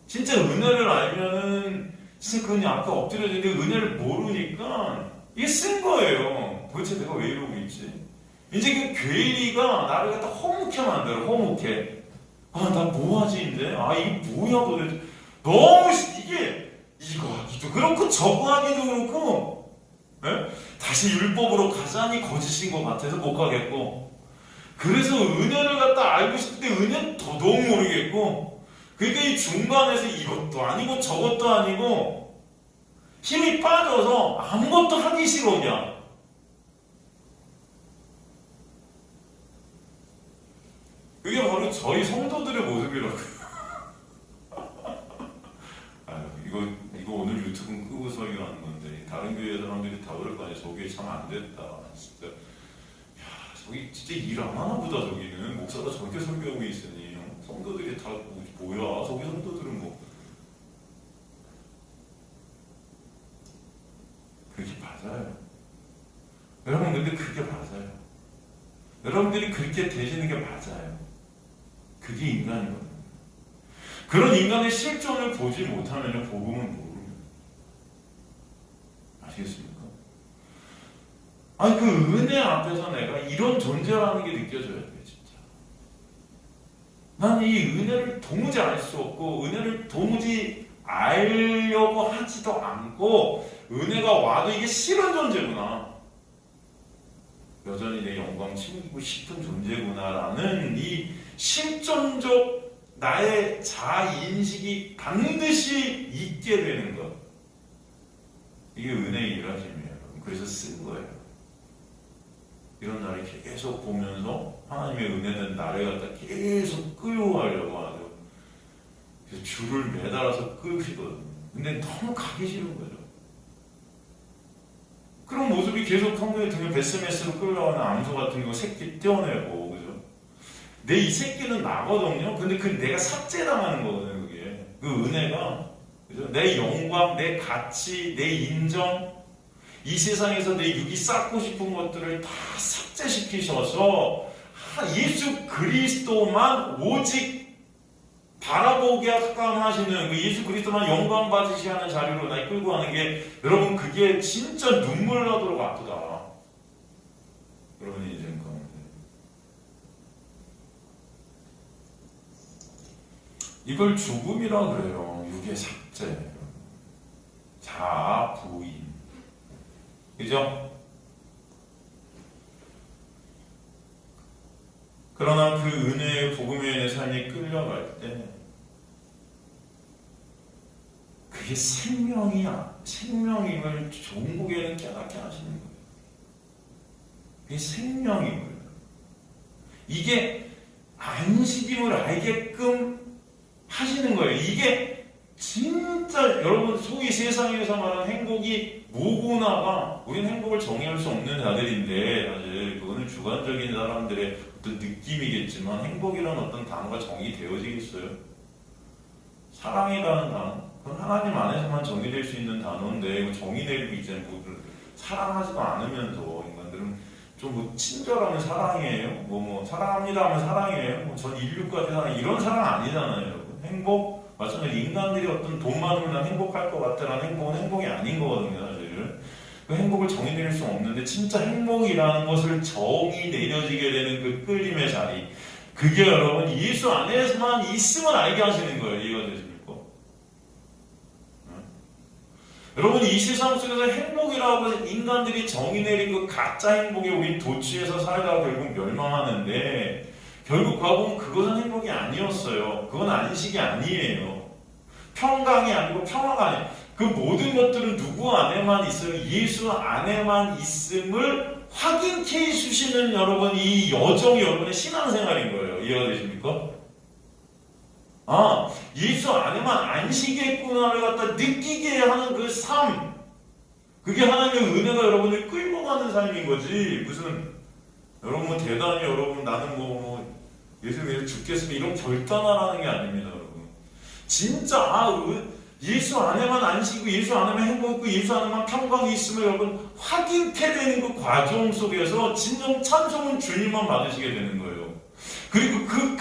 진짜 은혜를 알면은 진짜 그냥 아까 엎드려지는데 은혜를 모르니까 이게 쓴 거예요. 도대체 내가 왜 이러고 있지? 이제 그 괴리가 나를 갖다 허무케 만들어. 허무케. 아, 나 뭐하지, 이제? 아, 이게 뭐야, 도대체. 너무, 이거 하기도 그렇고, 저거 하기도 그렇고, 예? 다시 율법으로 가자니 거짓인 것 같아서 못 가겠고, 그래서 은혜를 갖다 알고 싶을 때 은혜는 더더욱 모르겠고, 그러니까 이 중간에서 이것도 아니고 저것도 아니고, 힘이 빠져서 아무것도 하기 싫어, 그냥. 그게 바로 저희 성도들의 모습이라고요. 이거 오늘 유튜브 끄고서 일하는 건데 다른 교회 사람들이 다 그럴 거 아니야. 저기 참 안 됐다. 진짜. 야, 저기 진짜 일 안 하나 보다. 저기는 목사가 저렇게 설교하고 있으니 성도들이 다 뭐야? 저기 성도들은 뭐 그렇게 맞아요. 여러분 근데 그게 맞아요. 여러분들이 그렇게 되시는 게 맞아요. 그게 인간이거든요. 그런 인간의 실존을 보지 못하면 복음은 모릅니다. 아시겠습니까? 아니 그 은혜 앞에서 내가 이런 존재라는 게 느껴져야 돼요. 진짜. 난 이 은혜를 도무지 알 수 없고 은혜를 도무지 알려고 하지도 않고 은혜가 와도 이게 싫은 존재구나. 여전히 내 영광 치고 싶은 존재구나라는 이 실존적 나의 자인식이 반드시 있게 되는 것. 이게 은혜의 일하심이에요. 그래서 쓴 거예요. 이런 날을 계속 보면서 하나님의 은혜는 나를 갖다 계속 끌어가려고 하죠. 그래서 줄을 매달아서 끌시거든요. 근데 너무 가기 싫은 거죠. 그런 모습이 계속 성경에 등에 베스메스로 끌려가는 암소 같은 거 새끼 떼어내고, 그죠? 내 이 새끼는 나거든요? 근데 그 내가 삭제당하는 거거든요, 그게. 그 은혜가. 그죠? 내 영광, 내 가치, 내 인정, 이 세상에서 내 육이 쌓고 싶은 것들을 다 삭제시키셔서 예수 그리스도만 오직 바라보게 하시는 그 예수 그리스도만 영광 받으시 하는 자리로 날 끌고 가는 게 여러분 그게 진짜 눈물 나도록 아프다. 여러분의 인생 가운데 이걸 죽음이라 그래요. 육의 삭제, 자아 부인, 그죠? 그러나 그 은혜의 복음에 인해 삶이 끌려갈 때 그게 생명임을 종국에는 깨닫게 하시는 거예요. 그게 생명임을. 이게 안식임을 알게끔 하시는 거예요. 이게 진짜 여러분 소위 세상에서 말하는 행복이 뭐구나가 우리는 행복을 정의할 수 없는 자들인데 사실 그거는 주관적인 사람들의 어떤 느낌이겠지만 행복이라는 어떤 단어가 정의되어지겠어요? 사랑이라는 단어 그건 하나님 안에서만 정의될 수 있는 단어인데 정의 내리고 이제 사랑하지도 않으면서 인간들은 좀 뭐 친절하면 사랑이에요? 사랑합니다 하면 사랑이에요? 전 인류까지 사랑 이런 사랑 아니잖아요, 여러분. 행복 마찬가지로 인간들이 어떤 돈 많으면 행복할 것 같다라는 행복은 행복이 아닌 거거든요, 사실. 그 행복을 정의 내릴 수 없는데 진짜 행복이라는 것을 정의 내려지게 되는 그 끌림의 자리 그게 여러분 예수 안에서만 있음을 알게 하시는 거예요. 이해가 되십니까? 여러분 이 세상 속에서 행복이라고 해서 인간들이 정의 내린 그 가짜 행복에 우리 도취해서 살다가 결국 멸망하는데 결국 가보면 그것은 행복이 아니었어요. 그건 안식이 아니에요. 평강이 아니고 평화가 아니에요. 그 모든 것들은 누구 안에만 있어요? 예수 안에만 있음을 확인케 해주시는 여러분 이 여정이 여러분의 신앙생활인 거예요. 이해가 되십니까? 예수 안에만 안식했구나를 갖다 느끼게 하는 그 삶. 그게 하나님의 은혜가 여러분을 끌고 가는 삶인 거지. 무슨, 여러분 대단히 여러분 나는 예수님 위해서 죽겠으면 이런 결단하라는 게 아닙니다, 여러분. 진짜, 예수 안에만 안식이고 예수 안에만 행복있고 예수 안에만 평강이 있으면 여러분 확인케 되는 그 과정 속에서 진정 찬송은 주님만 받으시게 되는 거예요. 그리고 그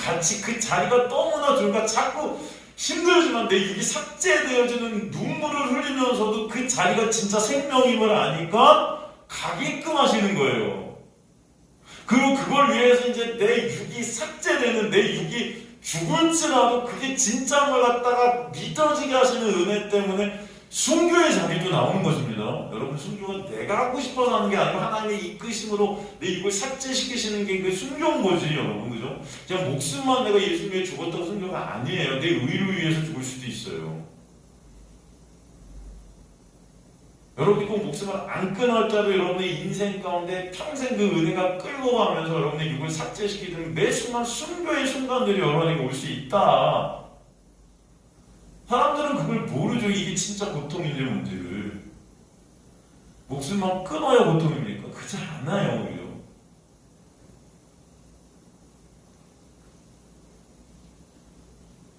자리가 너무나 좋으니까 자꾸 힘들지만 내 육이 삭제되어지는 눈물을 흘리면서도 그 자리가 진짜 생명임을 아니까 가게끔 하시는 거예요. 그리고 그걸 위해서 이제 내 육이 삭제되는 내 육이 죽을지라도 그게 진짜인 걸 갖다가 믿어지게 하시는 은혜 때문에 순교의 자리도 나오는 것입니다. 여러분 순교는 내가 하고 싶어서 하는 게 아니고 하나님의 이끄심으로 내 입을 삭제시키시는 게 순교인 거지 여러분. 그죠? 그냥 목숨만 내가 예수 위해 죽었다고 순교가 아니에요. 내 의를 위해서 죽을 수도 있어요. 여러분이 꼭 목숨을 안 끊었다도 여러분의 인생 가운데 평생 그 은혜가 끌고 가면서 여러분의 육을 삭제시키는 매 순간 순교의 순간들이 여러분에게 올 수 있다. 사람들은 그걸 모르죠. 이게 진짜 고통인지 뭔지를. 목숨만 끊어야 고통입니까? 그렇지 않아요. 오히려.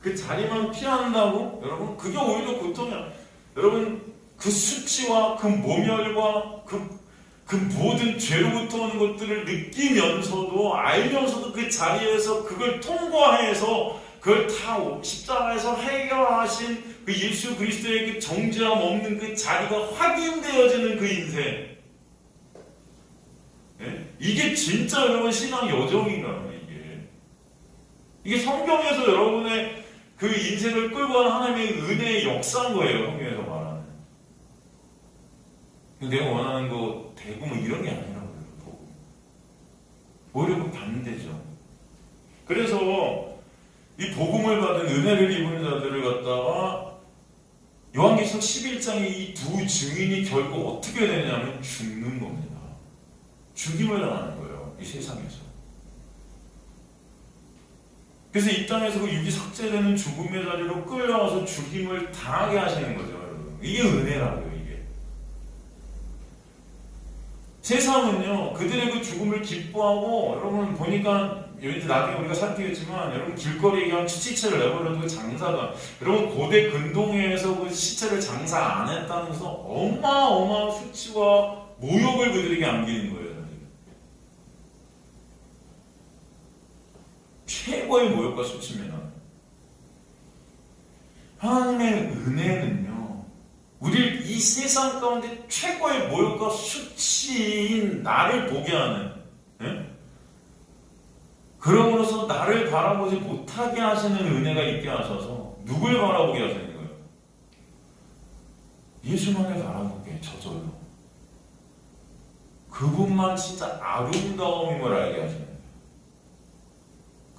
그 자리만 피한다고? 여러분 그게 오히려 고통이야. 여러분 그 수치와 그 모멸과 그 모든 죄로부터 오는 것들을 느끼면서도 알면서도 그 자리에서 그걸 통과해서 그걸 다 십자가에서 해결하신 그 예수 그리스도의 그 정죄함 없는 그 자리가 확인되어지는 그 인생. 네? 이게 진짜 여러분 신앙 여정인가요? 이게 성경에서 여러분의 그 인생을 끌고 가는 하나님의 은혜의 역사인 거예요. 성경에서 말하는. 내가 원하는 거 대부분 이런 게 아니라고요. 오히려 그 반대죠. 그래서 이 복음을 받은 은혜를 입은 자들을 갖다가 요한계시록 11장의 이 두 증인이 결국 어떻게 되냐면 죽는 겁니다. 죽임을 당하는 거예요. 이 세상에서. 그래서 이 땅에서 그 육이 삭제되는 죽음의 자리로 끌려와서 죽임을 당하게 하시는 거죠. 여러분. 이게 은혜라고요. 이게. 세상은요. 그들의 그 죽음을 기뻐하고 여러분 보니까 이제 나중에 우리가 살피겠지만 여러분 길거리에 그냥 시체를 내버려도 그 장사가 여러분 고대 근동에서 그 시체를 장사 안 했다는 것은 어마어마한 수치와 모욕을 그들에게 안기는 거예요. 최고의 모욕과 수치입니다. 하나님의 은혜는요, 우리를 이 세상 가운데 최고의 모욕과 수치인 나를 보게 하는, 그러므로서 나를 바라보지 못하게 하시는 은혜가 있게 하셔서 누굴 바라보게 하시는 거예요? 예수만을 바라보게 저절로. 그분만 진짜 아름다움임을 알게 하시는 거예요.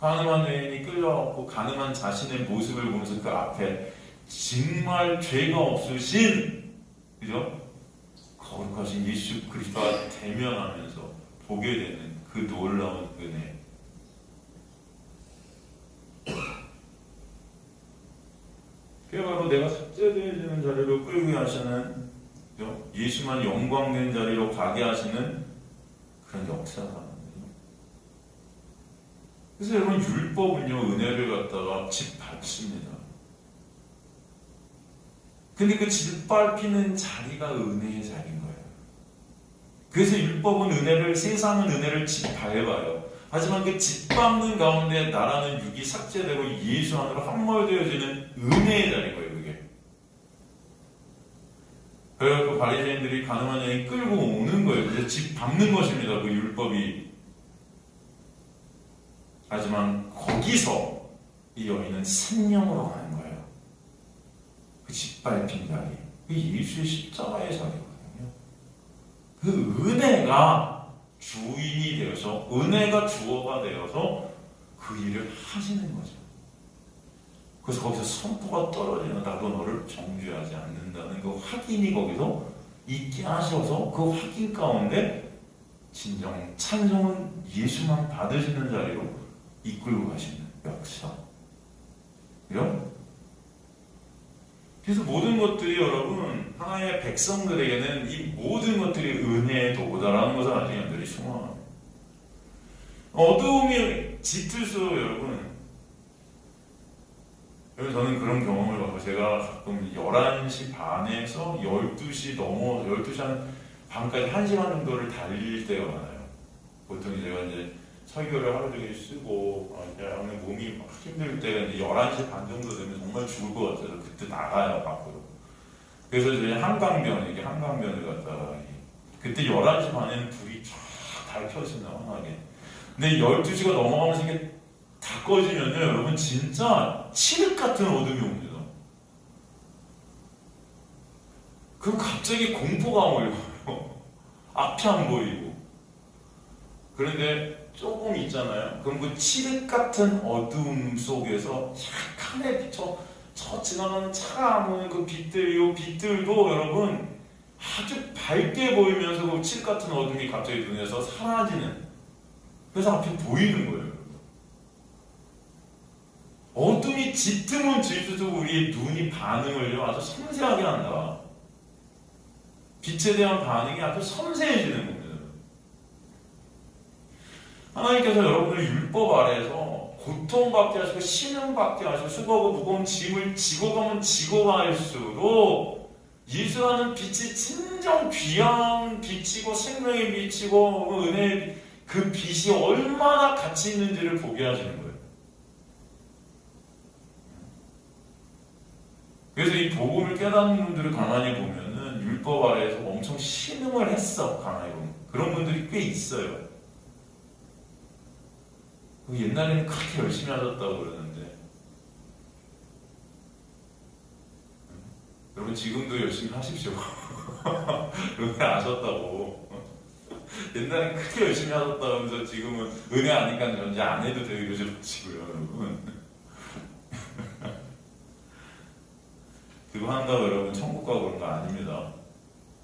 가늠한 여인이 끌려왔고 가늠한 자신의 모습을 보면서 그 앞에 정말 죄가 없으신, 그죠? 거룩하신 예수 그리스도와 대면하면서 보게 되는 그 놀라운 은혜. 그게 바로 내가 삭제되어지는 자리로 끌게 하시는, 그죠? 예수만 영광된 자리로 가게 하시는 그런 역사가. 그래서 여러분, 율법은요, 은혜를 갖다가 짓밟습니다. 근데 그 짓밟히는 자리가 은혜의 자리인 거예요. 그래서 율법은 은혜를, 세상은 은혜를 짓밟아요. 하지만 그 짓밟는 가운데 나라는 육이 삭제되고 예수 안으로 함몰되어지는 은혜의 자리인 거예요, 그게. 그래서 그 바리새인들이 가늠한 여인이 끌고 오는 거예요. 그래서 짓밟는 것입니다, 그 율법이. 하지만 거기서 이 여인은 생명으로 가는 거예요. 그 짓밟힌 자리, 그 예수의 십자가의 자리거든요. 그 은혜가 주인이 되어서, 은혜가 주어가 되어서 그 일을 하시는 거죠. 그래서 거기서 선포가 떨어지는, 나도 너를 정죄하지 않는다는 그 확인이 거기서 있게 하셔서 그 확인 가운데 진정 찬송은 예수만 받으시는 자리로 이끌고 가시는 역사. 그죠? 그래서 모든 것들이 여러분, 하나님의 백성들에게는 이 모든 것들이 은혜의 도구다라는 것을 아직 여러분들이 소망합니다. 어두움이 짙을수록 여러분, 저는 그런 경험을 받고, 제가 가끔 11시 반에서 12시 넘어, 12시 한 반까지 1시간 정도를 달릴 때가 많아요. 보통 제가 이제 설교를 하루 종일 쓰고, 오늘 몸이 막 힘들 때가 이제 11시 반 정도 되면 정말 죽을 것 같아서 그때 나가요, 밖으로. 그래서 이제 이게 한강변을 갔다가, 그때 11시 반에는 불이 쫙 다 켜진다, 환하게. 근데 12시가 넘어가면서 이게 다 꺼지면요, 여러분, 진짜 칠흑 같은 어둠이 옵니다. 그럼 갑자기 공포가 오고요. 앞이 안 보이고. 그런데 조금 있잖아요. 그럼 그 칠흑 같은 어둠 속에서 약간의 비춰 저 지나가는 차가 오는 그 빛들, 이 빛들도 여러분 아주 밝게 보이면서 그 칠흑 같은 어둠이 갑자기 눈에서 사라지는, 그래서 앞이 보이는 거예요. 어둠이 짙으면 짙을수록 우리의 눈이 반응을 아주 섬세하게 한다. 빛에 대한 반응이 아주 섬세해지는 겁니다. 하나님께서 여러분을 율법 아래에서 고통받게 하시고 신음받게 하시고 수고하고 무거운 짐을 지고 가면 지고 갈수록 예수라는 빛이 진정 귀한 빛이고 생명의 빛이고 은혜의 빛, 그 빛이 얼마나 가치 있는지를 보게 하시는 거예요. 그래서 이 복음을 깨닫는 분들을 가만히 보면은 율법 아래에서 엄청 신음을 했어, 가만히 보면. 그런 분들이 꽤 있어요. 옛날에는 그렇게 열심히 하셨다고 그러는데, 여러분 지금도 열심히 하십시오. 은혜 아셨다고. 옛날엔 그렇게 열심히 하셨다고 하면서 지금은 은혜 아니까 이제 안 해도 돼요, 이러지 마시고요, 여러분. 그거 한다고 여러분 천국 가고 그런 거 아닙니다.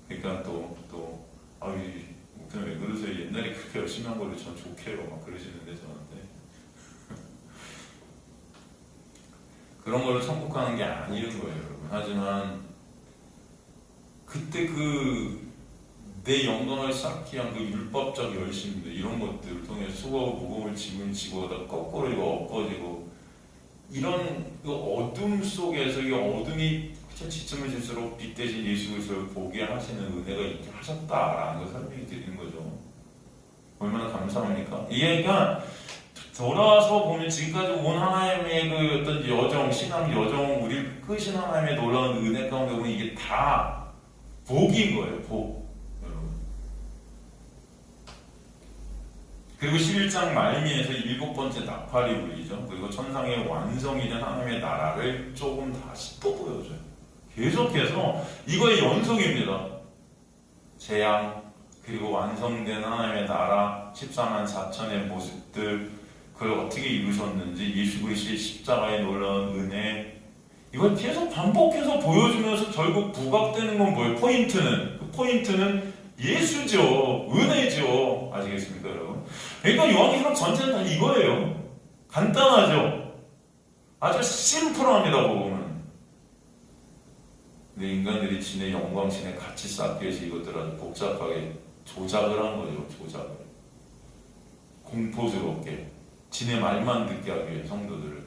그러니까 그냥 왜 그러세요? 옛날에 그렇게 열심히 한 거를 전 좋게요, 막 그러시는데 저한테. 그런 거를 천국 가는 게 아니는 거예요, 여러분. 하지만 그때 내 영광을 쌓기 위한 그 율법적 열심들, 이런 것들을 통해 수고하고 무거운 짐을 지고 거꾸로 엎어지고, 이런 그 어둠 속에서 이 어둠이 지침을 질수록 빛 대신 예수 그리스도를 보게 하시는 은혜가 있게 하셨다라는 걸 설명해 드리는 거죠. 얼마나 감사합니까? 이해가 돌아와서 보면 지금까지 온 하나님의 그 어떤 여정, 신앙 여정, 우리를 끄신 하나님의 놀라운 은혜 가운데 보면 이게 다 복인 거예요, 복. 여러분. 그리고 11장 말미에서 7번째 나팔이 울리죠. 그리고 천상의 완성이 된 하나님의 나라를 조금 다시 또 보여줘요. 계속해서 이거의 연속입니다. 재앙, 그리고 완성된 하나님의 나라, 14만 4천의 모습들, 그 그걸 어떻게 이루셨는지 예수 그리스도의 십자가의 놀라운 은혜 이걸 계속 반복해서 보여주면서 결국 부각되는 건 뭐예요? 그 포인트는 예수죠. 은혜죠. 아시겠습니까 여러분? 그러니까 요한계시록 전체는 다 이거예요. 간단하죠. 아주 심플합니다. 보면 근데 인간들이 진의 영광, 진의 가치 쌓기 위해서 이것들을 아주 복잡하게 조작을 한 거죠. 조작을 공포스럽게 진의 말만 듣게 하기 위해 성도들을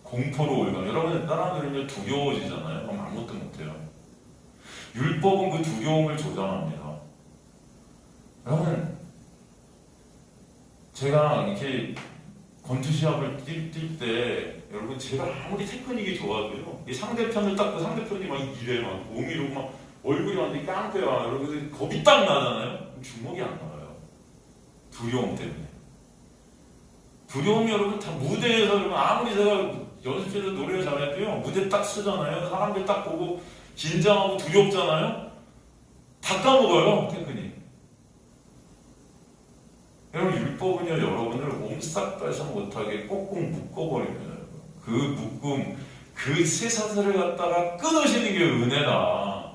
공포로 올가. 여러분 사람들은 두려워지잖아요. 그럼 아무것도 못해요. 율법은 그 두려움을 조장합니다. 여러분 제가 이렇게 권투 시합을 뛸 때 여러분 제가 아무리 테크닉이 좋아도요 이 상대편을 딱 그 상대편이 막 이래 막 몸이 이러고 막 얼굴이 완전히 깡패야. 여러분 겁이 딱 나잖아요. 주먹이 안 나와요. 두려움 때문에. 두려움이 여러분 다 무대에서 여러분 아무리 제가 연습실에서 노래를 잘해도요 무대 딱 쓰잖아요. 사람들 딱 보고 긴장하고 두렵잖아요. 다 까먹어요 테크닉. 여러분 율법은요 여러분을 옴싹 빼서 못하게 꼭꼭 묶어버립니다. 그 묶음 그 쇠사슬을 갖다가 끊으시는 게 은혜다.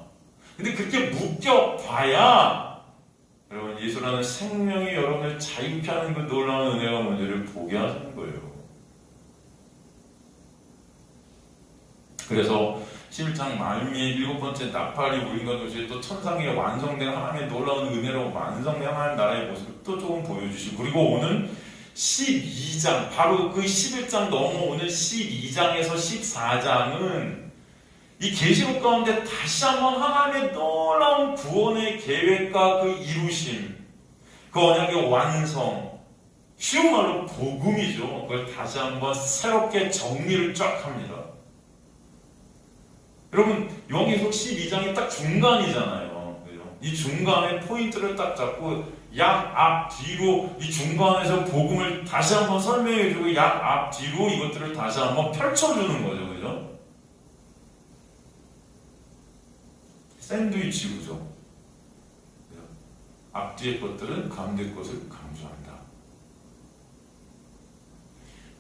근데 그렇게 묶여봐야 여러분 예수라는 생명이 여러분을 자유케 하는 그 놀라운 은혜가 뭔지를 보게 하시는 거예요. 그래서 11장 말미에 7번째 나팔이 울린과 동시에 또 천상에 완성된 하나님의 놀라운 은혜로 완성된 하나님 나라의 모습을 또 조금 보여주시고 그리고 오는 12장 바로 그 11장 넘어오는 12장에서 14장은 이 계시록 가운데 다시 한번 하나님의 놀라운 구원의 계획과 그 이루심 그 언약의 완성 쉬운 말로 복음이죠. 그걸 다시 한번 새롭게 정리를 쫙 합니다. 여러분 요한계시록 12장이 딱 중간이잖아요. 그죠? 이 중간에 포인트를 딱 잡고 약 앞 뒤로 이 중간에서 복음을 다시 한번 설명해주고 약 앞 뒤로 이것들을 다시 한번 펼쳐주는 거죠. 그죠? 샌드위치 구조. 앞뒤의 것들은 가운데 것을 강조한다.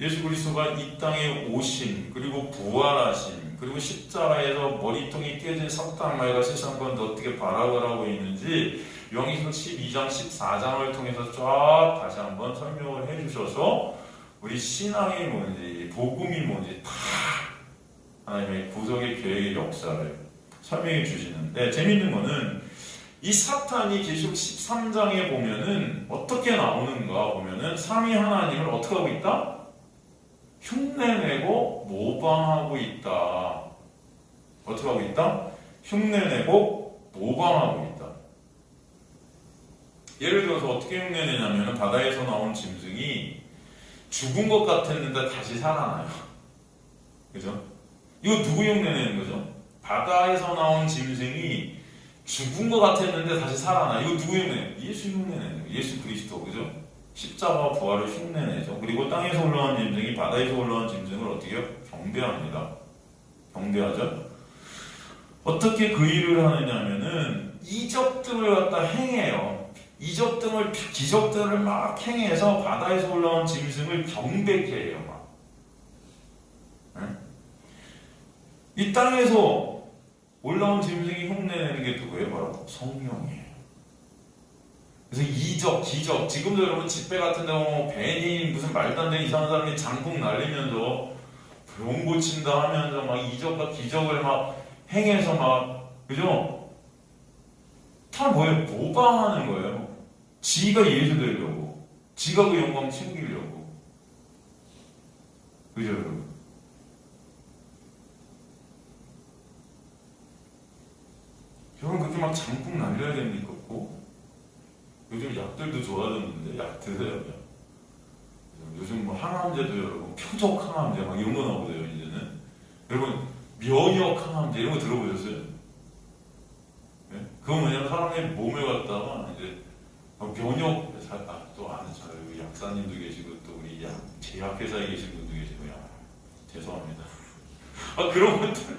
예수 그리스도가 이 땅에 오신 그리고 부활하신 그리고 십자가에서 머리통이 깨진 석당마이가 세상 가운데 어떻게 발악을 하고 있는지 요한계시록 12장 14장을 통해서 쫙 다시 한번 설명을 해주셔서 우리 신앙이 뭔지 복음이 뭔지 다 하나님의 구속의 계획의 역사를 설명해 주시는데 재밌는 거는 이 사탄이 계시록 13장에 보면은 어떻게 나오는가 보면은 삼위 하나님을 어떻게 하고 있다? 흉내내고 모방하고 있다. 어떻게 하고 있다? 흉내내고 모방하고 있다. 예를 들어서 어떻게 흉내내냐면 바다에서 나온 짐승이 죽은 것 같았는데 다시 살아나요. 그죠? 이거 누구 흉내내는 거죠? 바다에서 나온 짐승이 죽은 것 같았는데 다시 살아나. 이거 누구 흉내? 예수 흉내내는 거예요. 예수 그리스도. 그죠? 십자가와 부활을 흉내내죠. 그리고 땅에서 올라온 짐승이 바다에서 올라온 짐승을 어떻게 해요? 경배합니다. 경배하죠. 어떻게 그 일을 하느냐 하면은 이적들을 갖다 행해요. 이적들을 기적들을 막 행해서 바다에서 올라온 짐승을 경배케 해요. 막. 응? 이 땅에서 올라온 짐승이 흉내내는 게 누구예요? 바로 성령이에요. 그래서 이적, 기적, 지금도 여러분 집회 같은 데 보면 괜히 무슨 말도 안 되는 이상한 사람이 장풍 날리면서 병 고친다 하면서 막 이적과 기적을 막 행해서 막, 그죠? 다 뭐예요? 모방하는 거예요. 지가 예수 되려고. 지가 그 영광 챙기려고. 그죠, 여러분? 여러분, 그렇게 막 장풍 날려야 됩니까? 요즘 약들도 좋아졌는데 약 드세요. 요즘 뭐 항암제도 여러분 표적 항암제 막 이런 거 나오고요. 이제는 여러분 면역 항암제 이런 거 들어보셨어요? 네? 그건 뭐냐면 사람의 몸에 갖다가 이제 면역 또 아는 저 약사님도 계시고 또 우리 제약회사에 계신 분도 계시고 죄송합니다. 그런 것들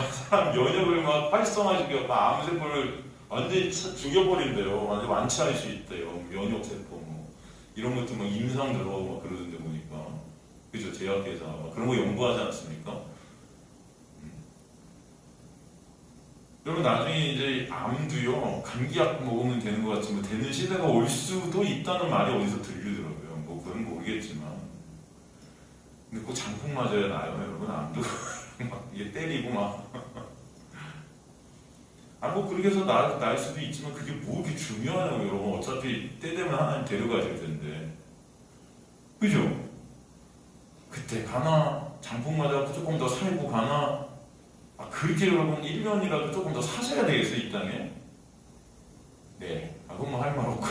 사람 면역을 막 활성화시켜 암세포를 완전히 죽여버린대요. 완전히 완치할 수 있대요. 면역세포 뭐 이런 것도 막 임상 들어가고 막 그러던데 보니까 제약회사 그런 거 연구하지 않습니까? 여러분 나중에 이제 암도요 감기약 먹으면 되는 것 같지만 되는 시대가 올 수도 있다는 말이 어디서 들리더라고요. 뭐 그건 모르겠지만 근데 꼭 장풍 맞아야 나요 여러분. 암도 막 이게 때리고 막 뭐 그렇게 해서 날 수도 있지만 그게 뭐 이렇게 중요하냐고 여러분. 어차피 때 되면 하나님 데려가실 텐데 그죠? 그때 가나 장풍 맞아서 조금 더 살고 가나 그렇게 여러분 1년이라도 조금 더 사셔야 되겠어요 이 땅에? 네 그건 뭐 할 말 없고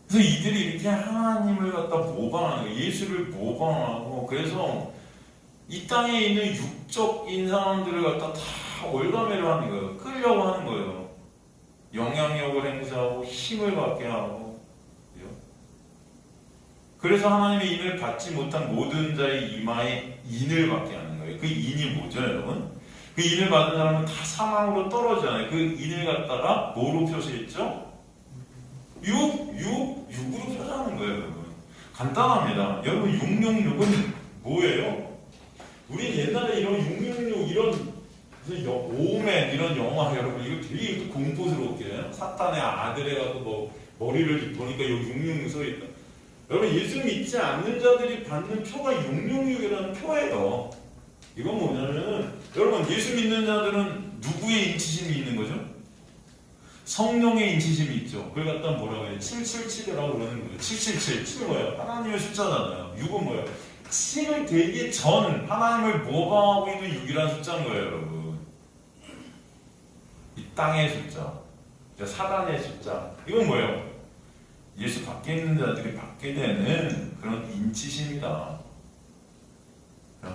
그래서 이들이 이렇게 하나님을 갖다 모방하는 거예요. 예수를 모방하고 그래서 이 땅에 있는 육적인 사람들을 갖다 다 올가매를 하는 거예요. 끌려고 하는 거예요. 영향력을 행사하고 힘을 받게 하고. 그래서 하나님의 인을 받지 못한 모든 자의 이마에 인을 받게 하는 거예요. 그 인이 뭐죠 여러분? 그 인을 받은 사람은 다 사망으로 떨어지잖아요. 그 인을 갖다가 뭐로 표시했죠? 육으로 표시하는 거예요 여러분. 간단합니다. 여러분 666은 뭐예요? 우리 옛날에 이런 666 이런 오맨 이런 영화 여러분 이거 되게 공포스럽게 사탄의 아들 해가지고 뭐 머리를 보니까 여기 666 써있다. 여러분 예수 믿지 않는 자들이 받는 표가 666이라는 표예요. 이건 뭐냐면 여러분 예수 믿는 자들은 누구의 인치심이 있는 거죠? 성령의 인치심이 있죠. 그걸 갖다 뭐라고 해요? 777이라고 그러는 거예요. 777. 7 뭐예요? 하나님의 숫자잖아요. 6은 뭐예요? 7을 되기 전 하나님을 모방하고 있는 6이라는 숫자인 거예요 여러분. 이 땅의 숫자, 사단의 숫자. 이건 뭐예요? 예수 밖에 있는 자들이 받게 되는 그런 인치심이다.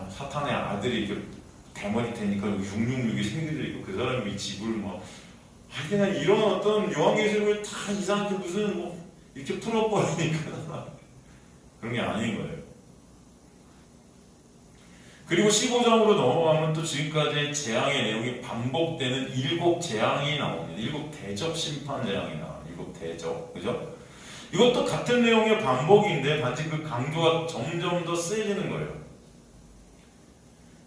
사탄의 아들이 이렇게 대머리 되니까 666이 새겨져 있고 그 사람이 집을 막 그냥 이런 어떤 요한계시록을 다 이상하게 무슨 뭐 이렇게 풀어버리니까 그런 게 아닌 거예요. 그리고 15장으로 넘어가면 또 지금까지의 재앙의 내용이 반복되는 7 재앙이 나옵니다. 7 대접 심판 재앙이 나와요. 7 대접. 그죠? 이것도 같은 내용의 반복인데 단지 그 강도가 점점 더 세지는 거예요.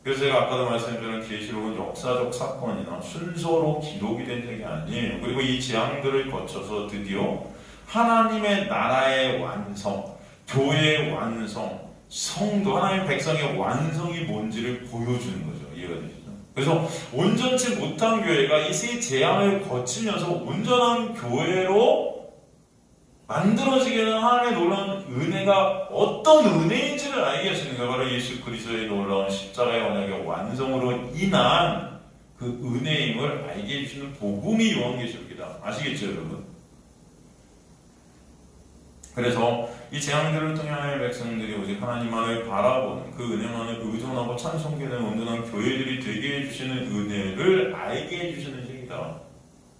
그래서 제가 아까도 말씀드린 계시록은 역사적 사건이나 순서로 기록이 된 적이 아니에요. 그리고 이 재앙들을 거쳐서 드디어 하나님의 나라의 완성, 교회의 완성, 성도, 하나님의 백성의 완성이 뭔지를 보여주는 거죠. 이해가 되시죠? 그래서 온전치 못한 교회가 이 세 재앙을 거치면서 온전한 교회로 만들어지게 되는 하나님의 놀라운 은혜가 어떤 은혜인지를 알게 하시는 거예요. 바로 예수 그리스도의 놀라운 십자가의 언약의 완성으로 인한 그 은혜임을 알게 해주시는 복음이 요한계시록이다. 아시겠죠 여러분? 그래서 이 재앙들을 통해 하나님의 백성들이 오직 하나님만을 바라보는 그 은혜만을 의존하고 찬송하게 되는 온전한 교회들이 되게 해주시는 은혜를 알게 해주시는 책이다.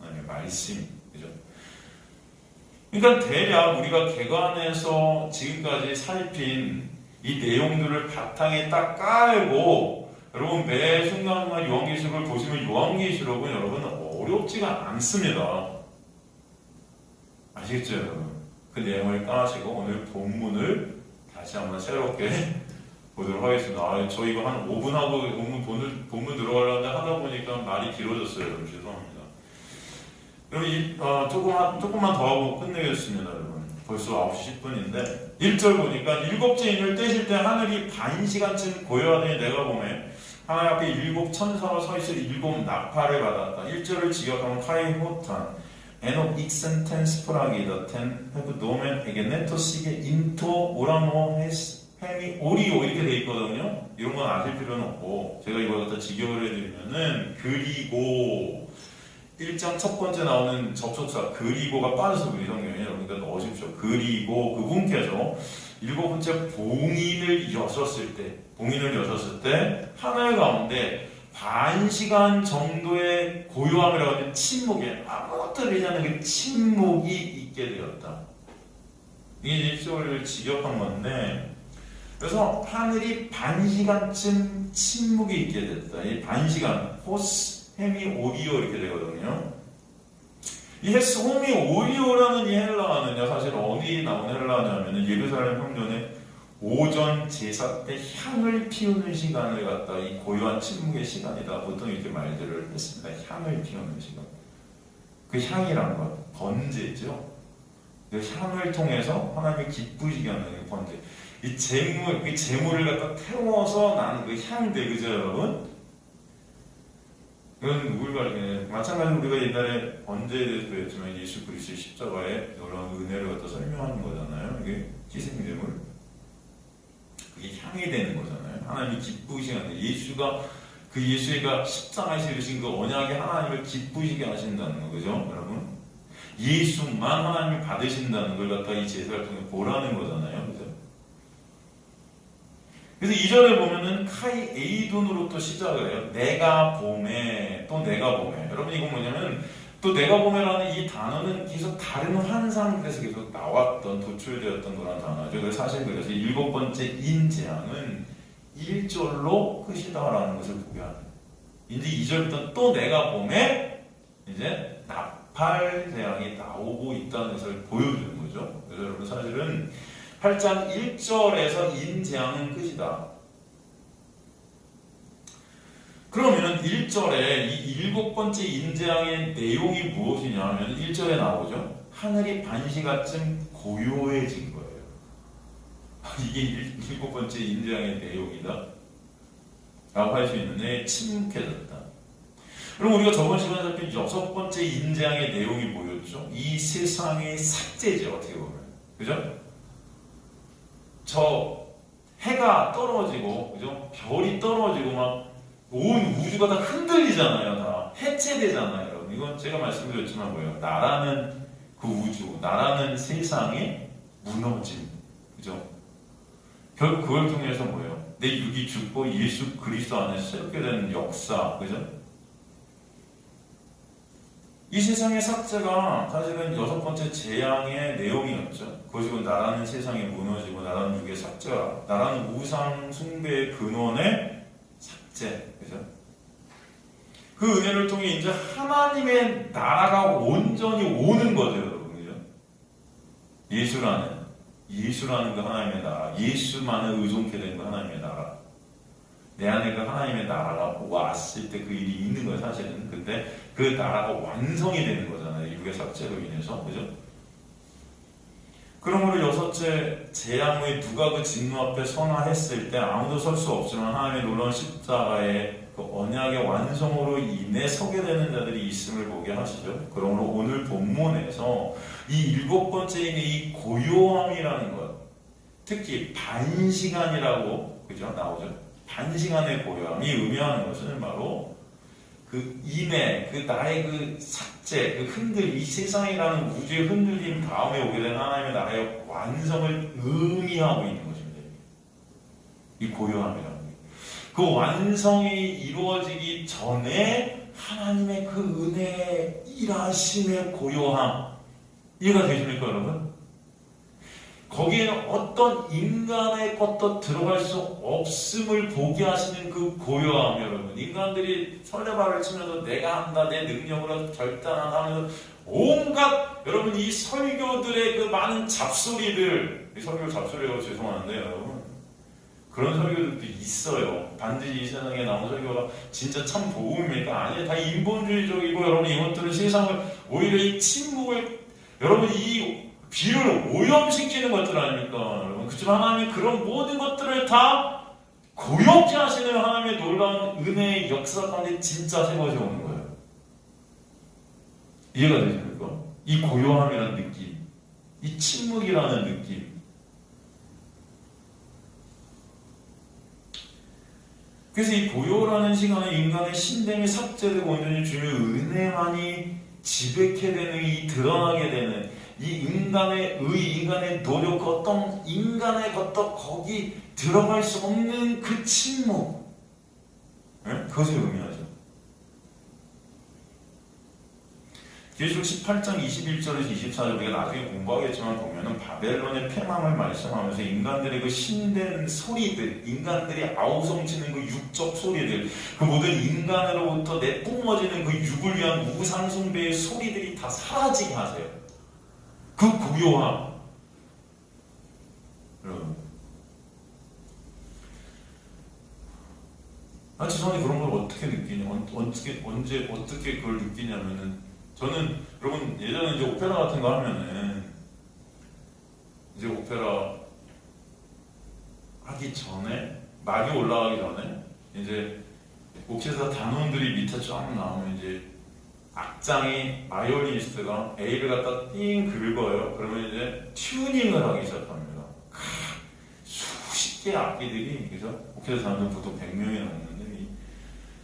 하나님의 말씀. 그죠? 그러니까 대략 우리가 개관해서 지금까지 살핀 이 내용들을 바탕에 딱 깔고 여러분 매 순간마다 요한계시록을 보시면 요한계시록은 여러분 어렵지가 않습니다. 아시겠죠 여러분? 그 내용을 까시고 오늘 본문을 다시 한번 새롭게 보도록 하겠습니다. 저 이거 한 5분 하고 본문 들어가려는데 하다 보니까 말이 길어졌어요. 여러분 죄송합니다. 여러분 조금만 더 하고 끝내겠습니다. 여러분 벌써 9시 10분인데 1절 보니까 7째 인을 떼실 때 하늘이 반 시간쯤 고요하더니 내가 보매 하나님 앞에 7 천사가 서 있어 7 나팔을 받았다. 1절을 직역하면 카이 호탄 에노 익센 텐 스프라기다 텐 헤브 노멘 에게네토 시게 인토 오라노 헤미 오리오 이렇게 돼 있거든요. 이런 건 아실 필요는 없고 제가 이걸 갖다 직역을 해드리면은 그리고 1장 첫 번째 나오는 접속사 그리고가 빠져서 우리 성경에 여러분들 넣으십시오. 그리고 그분께서 7번째 봉인을 여셨을 때 하늘 가운데 반 시간 정도의 고요함이라고 하는 침묵에 아무것도 들리지 않는 그 침묵이 있게 되었다. 이게 1절을 직역한 건데 그래서 하늘이 반 시간쯤 침묵이 있게 됐다. 이 반 시간 호스 햄이 오디오 이렇게 되거든요. 이 소미 오이오라는 이 헬라어는요, 사실 어디 나온 헬라어냐면은 예루살렘 성전에 오전 제사 때 향을 피우는 시간을 갖다 이 고요한 침묵의 시간이다. 보통 이렇게 말들을 했습니다. 향을 피우는 시간. 그 향이란 것, 번제죠. 그 향을 통해서 하나님이 기쁘시게 하는 그 번제. 이 재물, 그 재물을 갖다 태워서 나는 그 향들, 그죠, 여러분? 이건 누굴 가르치냐? 마찬가지로 우리가 옛날에 번제에 대해서 배웠지만 예수 그리스도의 십자가에 이런 은혜를 갖다 설명하는 거잖아요. 이게 희생제물. 그게 향이 되는 거잖아요. 하나님이 기쁘시게 하는 예수가 그 예수가 십자가에서 이루신 그 언약의 하나님을 기쁘시게 하신다는 거죠, 여러분. 예수만 하나님이 받으신다는 걸 갖다 이 제사를 통해 보라는 거잖아요, 그죠? 그래서 2절에 보면은 카이 에이돈으로 또 시작을 해요. 내가 봄에 또 내가 봄에. 여러분 이건 뭐냐면 또 내가 봄에라는 이 단어는 계속 다른 환상에서 계속 나왔던 도출되었던 그런 단어죠. 그래서 사실 그래서 7번째 인재앙은 1절로 끝이다라는 것을 보게 하는. 이제 2절부터 또 내가 봄에 이제 나팔 재앙이 나오고 있다는 것을 보여주는 거죠. 그래서 여러분 사실은 8장 1절에서 인재앙은 끝이다. 그러면 1절에 이 7번째 인재앙의 내용이 무엇이냐 하면 1절에 나오죠. 하늘이 반시간쯤 고요해진 거예요. 이게 7번째 인재앙의 내용이다 라고 할 수 있는데 침묵해졌다. 그럼 우리가 저번 시간에 살핀 6번째 인재앙의 내용이 뭐였죠? 이 세상의 삭제죠. 어떻게 보면. 그죠? 저 해가 떨어지고, 그죠? 별이 떨어지고 막 온 우주가 다 흔들리잖아요. 다 해체되잖아요. 여러분. 이건 제가 말씀드렸지만 뭐예요? 나라는 그 우주, 나라는 세상이 무너짐. 그죠? 결국 그걸 통해서 뭐예요? 내 육이 죽고 예수 그리스도 안에 새롭게 되는 역사. 그죠? 이 세상의 삭제가 사실은 6번째 재앙의 내용이었죠. 그것이 나라는 세상이 무너지고 나라는 육의 삭제가, 나라는 우상 숭배의 근원의 삭제. 그죠? 그 은혜를 통해 이제 하나님의 나라가 온전히 오는 거죠, 여러분. 그죠? 예수라는 그 하나님의 나라, 예수만을 의존케 된 그 하나님의 나라. 내 안에 그 하나님의 나라가 왔을 때 그 일이 있는 거예요, 사실은. 근데 그 나라가 완성이 되는 거잖아요, 육의 삭제로 인해서. 그죠? 그러므로 6째 재앙의 누가 그 진노 앞에 서나 했을 때 아무도 설 수 없지만 하나님의 놀라운 십자가의 그 언약의 완성으로 인해 서게 되는 자들이 있음을 보게 하시죠. 그러므로 오늘 본문에서 이 7번째인 이 고요함이라는 것, 특히 반시간이라고 그죠? 나오죠. 반시간의 고요함이 의미하는 것은 바로 그 인해, 그 나의 그 삭제, 그 흔들, 이 세상이라는 우주의 흔들림 다음에 오게 된 하나님의 나라의 완성을 의미하고 있는 것입니다. 이 고요함이라는 게. 그 완성이 이루어지기 전에 하나님의 그 은혜의 일하심의 고요함. 이해가 되십니까, 여러분? 거기에는 어떤 인간의 것도 들어갈 수 없음을 보게 하시는 그 고요함, 여러분. 인간들이 설레발을 치면서 내가 한다, 내 능력으로 결단한다 하면서 온갖, 여러분, 이 설교들의 그 많은 잡소리들, 이 설교 잡소리라고 죄송한데, 여러분. 그런 설교들도 있어요. 반드시 이 세상에 나온 설교가 진짜 참 도움입니까? 아니에요. 다 인본주의적이고, 여러분, 이것들은 세상을, 오히려 이 침묵을, 여러분, 이 비를 오염시키는 것들 아닙니까? 여러분. 그렇지만 하나님이 그런 모든 것들을 다 고요케 하시는 하나님의 놀라운 은혜의 역사 가운데 진짜 세워져 오는 거예요. 이해가 되십니까? 이 고요함이라는 느낌, 이 침묵이라는 느낌. 그래서 이 고요라는 시간은 인간의 신됨이 삭제되고 온전히 주님의 은혜만이 지백해 되는, 이 드러나게 되는 이 인간의 인간의 노력, 어떤 인간의 것도 거기 들어갈 수 없는 그 침묵, 네? 그것을 의미하죠. 계시록 18장 21절에서 24절 우리가 나중에 공부하겠지만 보면은 바벨론의 패망을 말씀하면서 인간들의 그 신된 소리들, 인간들이 아우성치는 그 육적 소리들, 그 모든 인간으로부터 내뿜어지는 그 육을 위한 우상숭배의 소리들이 다 사라지게 하세요. 그 고요함. 여러분, 저는 그런 걸 어떻게 느끼냐, 어떻게 그걸 느끼냐면은, 저는 여러분 예전에 이제 오페라 같은 거 하면은 이제 오페라 하기 전에 막이 올라가기 전에 이제 옥체사 단원들이 밑에 쫙 나오면 이제 악장이 바이올리니스트가 A를 갖다 띵 긁어요. 그러면 이제 튜닝을 하기 시작합니다. 수십 개의 악기들이, 그죠? 옥체사 단원들 보통 100명이 넘는데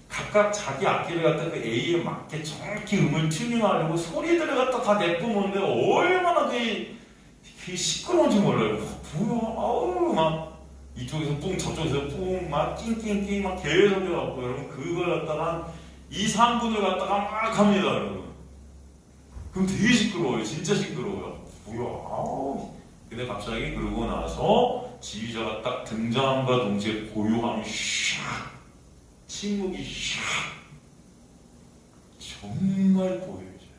각각 자기 악기를 갖다 그 A에 맞게 정확히 음을 튜닝하려고 소리들을 갖다 다 내뿜는데 얼마나 그게 시끄러운지 몰라요. 뭐야, 아우, 막 이쪽에서 뿡 저쪽에서 뿡 막 낑낑낑 막 계속 해갖고 여러분 그걸 갖다가 한 2, 3분을 갖다가 막 합니다, 여러분. 그럼 되게 시끄러워요. 진짜 시끄러워요. 뭐야, 아우. 근데 갑자기 그러고 나서 지휘자가 딱 등장함과 동시에 고요함이 샥, 침묵이 샥, 정말 고요해져요.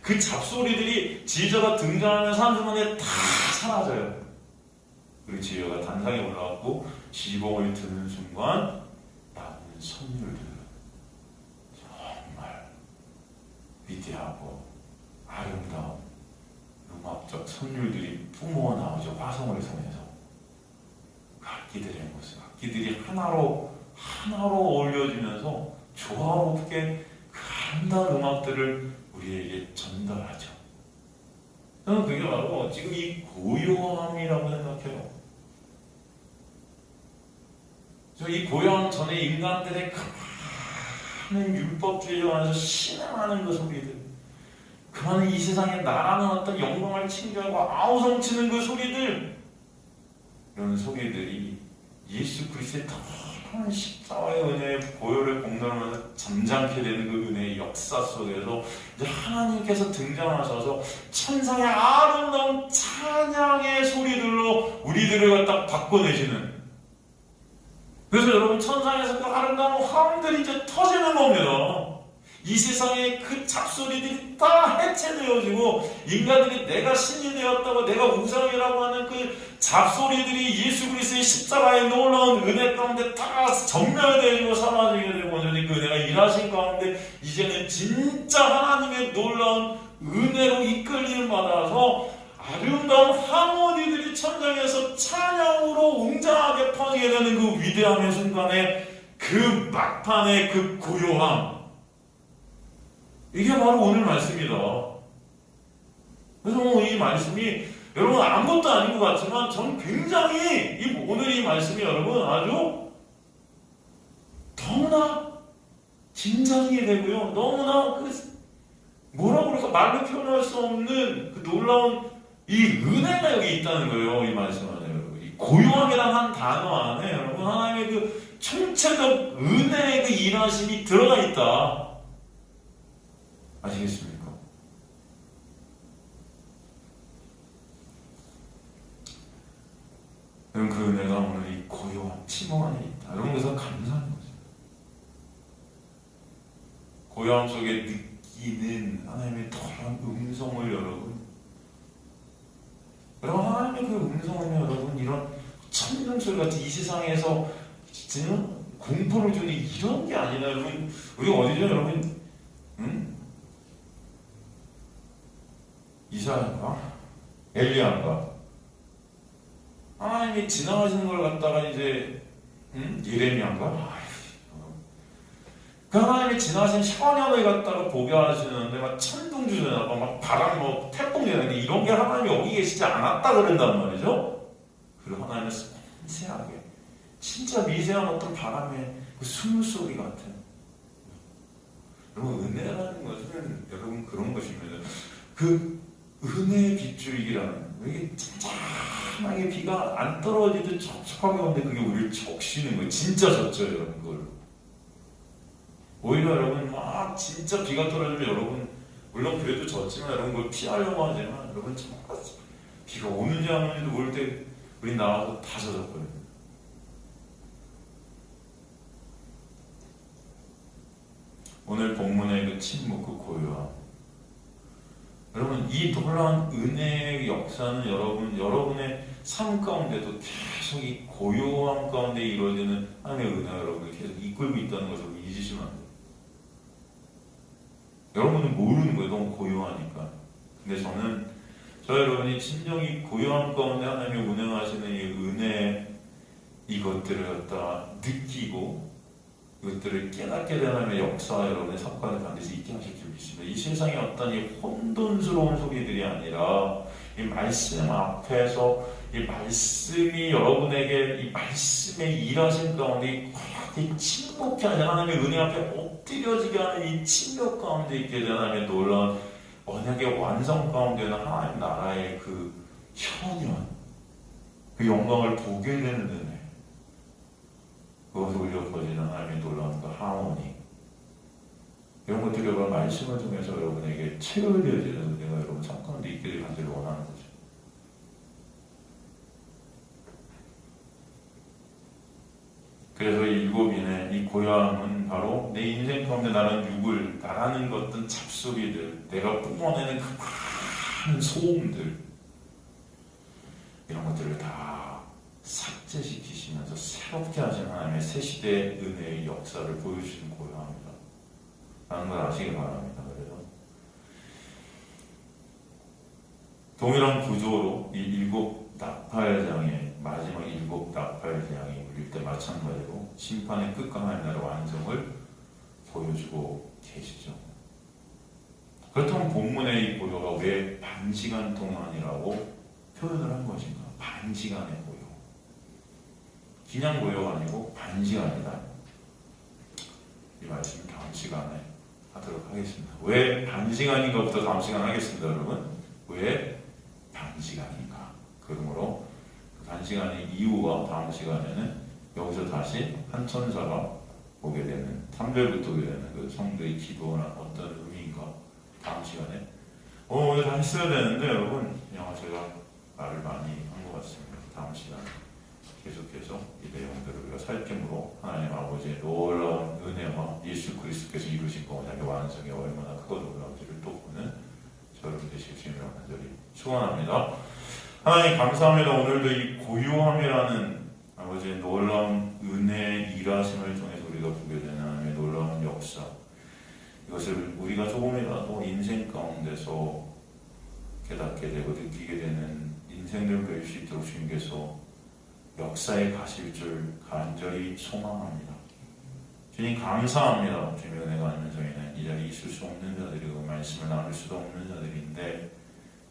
그 잡소리들이 지휘자가 등장하면 사람들 다 사라져요. 그리고 지휘자가 단상에 올라왔고 지휘봉을 드는 순간 나오는 선율들, 정말 위대하고 아름다운 음악적 선율들이 뿜어 나오죠. 화성을 통해서 악기들의 모습, 악기들이 하나로 어울려지면서 조화롭게 그 아름다운 음악들을 우리에게 전달하죠. 저는 그게 바로 지금 이 고요함이라고 생각해요. 이 고요함 전에 인간들의 그 많은 율법주의에 관해서 신앙하는 그 소리들, 그 많은 이 세상에 나라는 어떤 영광을 칭찬하고 아우성치는 그 소리들, 이런 소리들이 예수 그리스도의 큰 십자가의 은혜의 보혈을 공론하면서 잠잠케 되는 그 은혜의 역사 속에서 이제 하나님께서 등장하셔서 천상의 아름다운 찬양의 소리들로 우리들을 갖다 바꿔내시는, 그래서 여러분 천상에서 그 아름다운 화음들이 이제 터지는 겁니다. 이 세상의 그 잡소리들이 다 해체되어지고 인간들이 내가 신이 되었다고, 내가 우상이라고 하는 그 잡소리들이 예수 그리스도의 십자가의 놀라운 은혜 가운데 다 전멸되고 사라지게 되고, 완전히 그 은혜가 일하신 가운데 이제는 진짜 하나님의 놀라운 은혜로 이끌림을 받아서 아름다운 하모니들이 천장에서 찬양으로 웅장하게 퍼지게 되는 그 위대함의 순간에 그 막판의 그 고요함, 이게 바로 오늘 말씀이다. 그래서 이 말씀이 여러분 아무것도 아닌 것 같지만 저는 굉장히 오늘 이 말씀이 여러분 아주 너무나 긴장이 되고요. 너무나 뭐라고 그럴까 말로 표현할 수 없는 그 놀라운 이 은혜가 여기 있다는 거예요. 이 말씀 안에 여러분. 이 고요함이란 한 단어 안에 여러분 하나님의 그 총체적 은혜의 그 일하심이 들어가 있다. 아시겠습니까? 여러분 그 은혜가 오늘 이 고요한 침묵 안에 있다. 여러분 그래서 감사하는 거죠. 고요함 속에 느끼는 하나님의 더러운 음성을 여러분 하나님의 그 음성은 여러분 이런 천둥소리 같은 이 세상에서 진짜 공포를 주는 이런 게 아니라 여러분 우리 어디죠 여러분? 이사야인가? 엘리야인가? 하나님이 지나가시는 걸 갖다가 이제 예레미야인가? 그 하나님이 지나가신 샤원형을 갖다가 보게 하시는데 막 천둥주전하고 막 바람 뭐 태풍 되는데 이런 게 하나님이 여기 계시지 않았다 그런단 말이죠. 그리고 하나님은 섬세하게 진짜 미세한 어떤 바람의 그 숨소리 같은, 여러분 은혜라는 것은 여러분 그런 것입니다. 그 은혜의 빗줄기라는, 이게 짠짠하게 비가 안 떨어지듯 촉촉하게 오는데 그게 우리를 적시는 거예요. 진짜 젖죠 여러분. 그걸 오히려 여러분 막 진짜 비가 떨어지면 여러분 물론 그래도 졌지만 여러분 그걸 피하려고 하지만 여러분 참 비가 오는지 안 오는지도 모를 때 우리 나와서 다 젖었거든요. 오늘 본문의 그 침묵, 그 고요함. 여러분 이 놀라운 은혜의 역사는 여러분의 삶 가운데도 계속 이 고요함 가운데 이루어지는 하나님의 은혜가 여러분을 계속 이끌고 있다는 것을 잊으시면 안 돼요. 여러분은 모르는 거예요. 너무 고요하니까. 근데 저 여러분이 진정이 고요함 가운데 하나님이 운행하시는 이 은혜 이것들을 갖다 느끼고 이것들을 깨닫게 되는 하나님의 역사가 여러분의 삶 가운데 반드시 있게 하실 줄 믿습니다. 이 세상의 어떤 이 혼돈스러운 소리들이 아니라 이 말씀 앞에서 이 말씀이 여러분에게 이 말씀의 일하신 가운데 고약히 침묵케 하는 하나님의 은혜 앞에 엎드려지게 하는 이 침묵 가운데 있게 되는 하나님의 놀라운 언약의 완성 가운데는 하나님 나라의 그 현현, 그 영광을 보게 되는 은혜, 그것을 울려 퍼지는 하나님의 놀라운 그 하모니, 이런 것들이 여러분 말씀을 통해서 여러분에게 체결되어지는 은혜가 여러분 삶 가운데 있기를 간절히 원하는 거죠. 그래서 이 일곱인의 이 고요함은 바로 내 인생 가운데 나라는 어떤 잡소리들, 내가 뿜어내는 그 많은 소음들, 이런 것들을 다 삭제시키시면서 새롭게 하신 하나님의 새 시대의 은혜의 역사를 보여주시는 고요함이다 라는 걸 아시기 바랍니다. 그래서 동일한 구조로 이 일곱 나팔장의 마지막 일곱 나팔장이 울릴 때 마찬가지로 심판의 끝과 하나님 나라의 완성을 보여주고 계시죠. 그렇다면 본문의 이 고요가 왜 반시간 동안이라고 표현을 한 것인가? 반시간의 고요. 그냥 고요가 아니고 반시간이다. 이 말씀 다음 시간에 하도록 하겠습니다. 왜 반시간인가부터 다음 시간 하겠습니다, 여러분. 왜 반시간인가? 그러므로 그 반시간의 이유와 다음 시간에는 여기서 다시 한 천사가 보게 되는 3절부터 오게 되는 그 성도의 기도나 어떤 의미인가 다음 시간에 오늘 다 했어야 되는데 여러분 그냥 제가 말을 많이 한 것 같습니다. 다음 시간에 계속해서 이 내용들을 우리가 살펴보므로 하나님 아버지의 놀라운 은혜와 예수 그리스도께서 이루신 언약의 완성이 얼마나 크고 놀라운지를 또 보는 저를 되실 수 있는 간절히 축원합니다. 하나님 감사합니다. 오늘도 이 고요함이라는 아버지의 놀라운 은혜의 일하심을 통해서 우리가 보게 되는 하나님의 놀라운 역사, 이것을 우리가 조금이라도 인생 가운데서 깨닫게 되고 느끼게 되는 인생을 뵐 수 있도록 주님께서 역사에 가실 줄 간절히 소망합니다. 주님 감사합니다. 주님의 은혜가 아니면 저희는 이 자리에 있을 수 없는 자들이고 말씀을 나눌 수도 없는 자들인데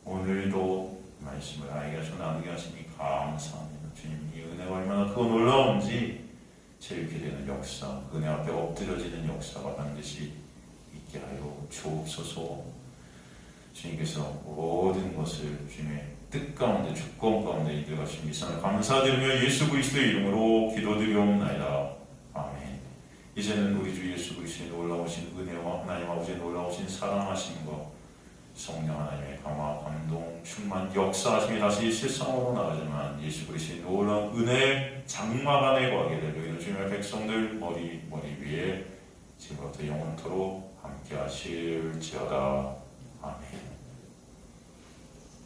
오늘도 말씀을 나에게 하시고 나누게 하시니 감사합니다. 주님 이 은혜가 얼마나 크고 놀라운지 체육이 되는 역사, 은혜 앞에 엎드려지는 역사가 반드시 있게 하여 주옵소서. 주님께서 모든 것을 주님의 뜻 가운데 주권 가운데 이들과 주님 믿음을 감사드리며 예수 그리스도의 이름으로 기도드리옵나이다. 아멘. 이제는 우리 주 예수 그리스도의 놀라우신 은혜와 하나님 아버지의 놀라우신 사랑하심과 성령 하나님의 강화, 감동, 충만, 역사하심이 다시 세상으로 나가지만 예수 그리스도의 놀라운 은혜 장막 안에 거하게 되고 이런 주님의 백성들 머리 위에 지금부터 영원토록 함께 하실지어다. 아멘.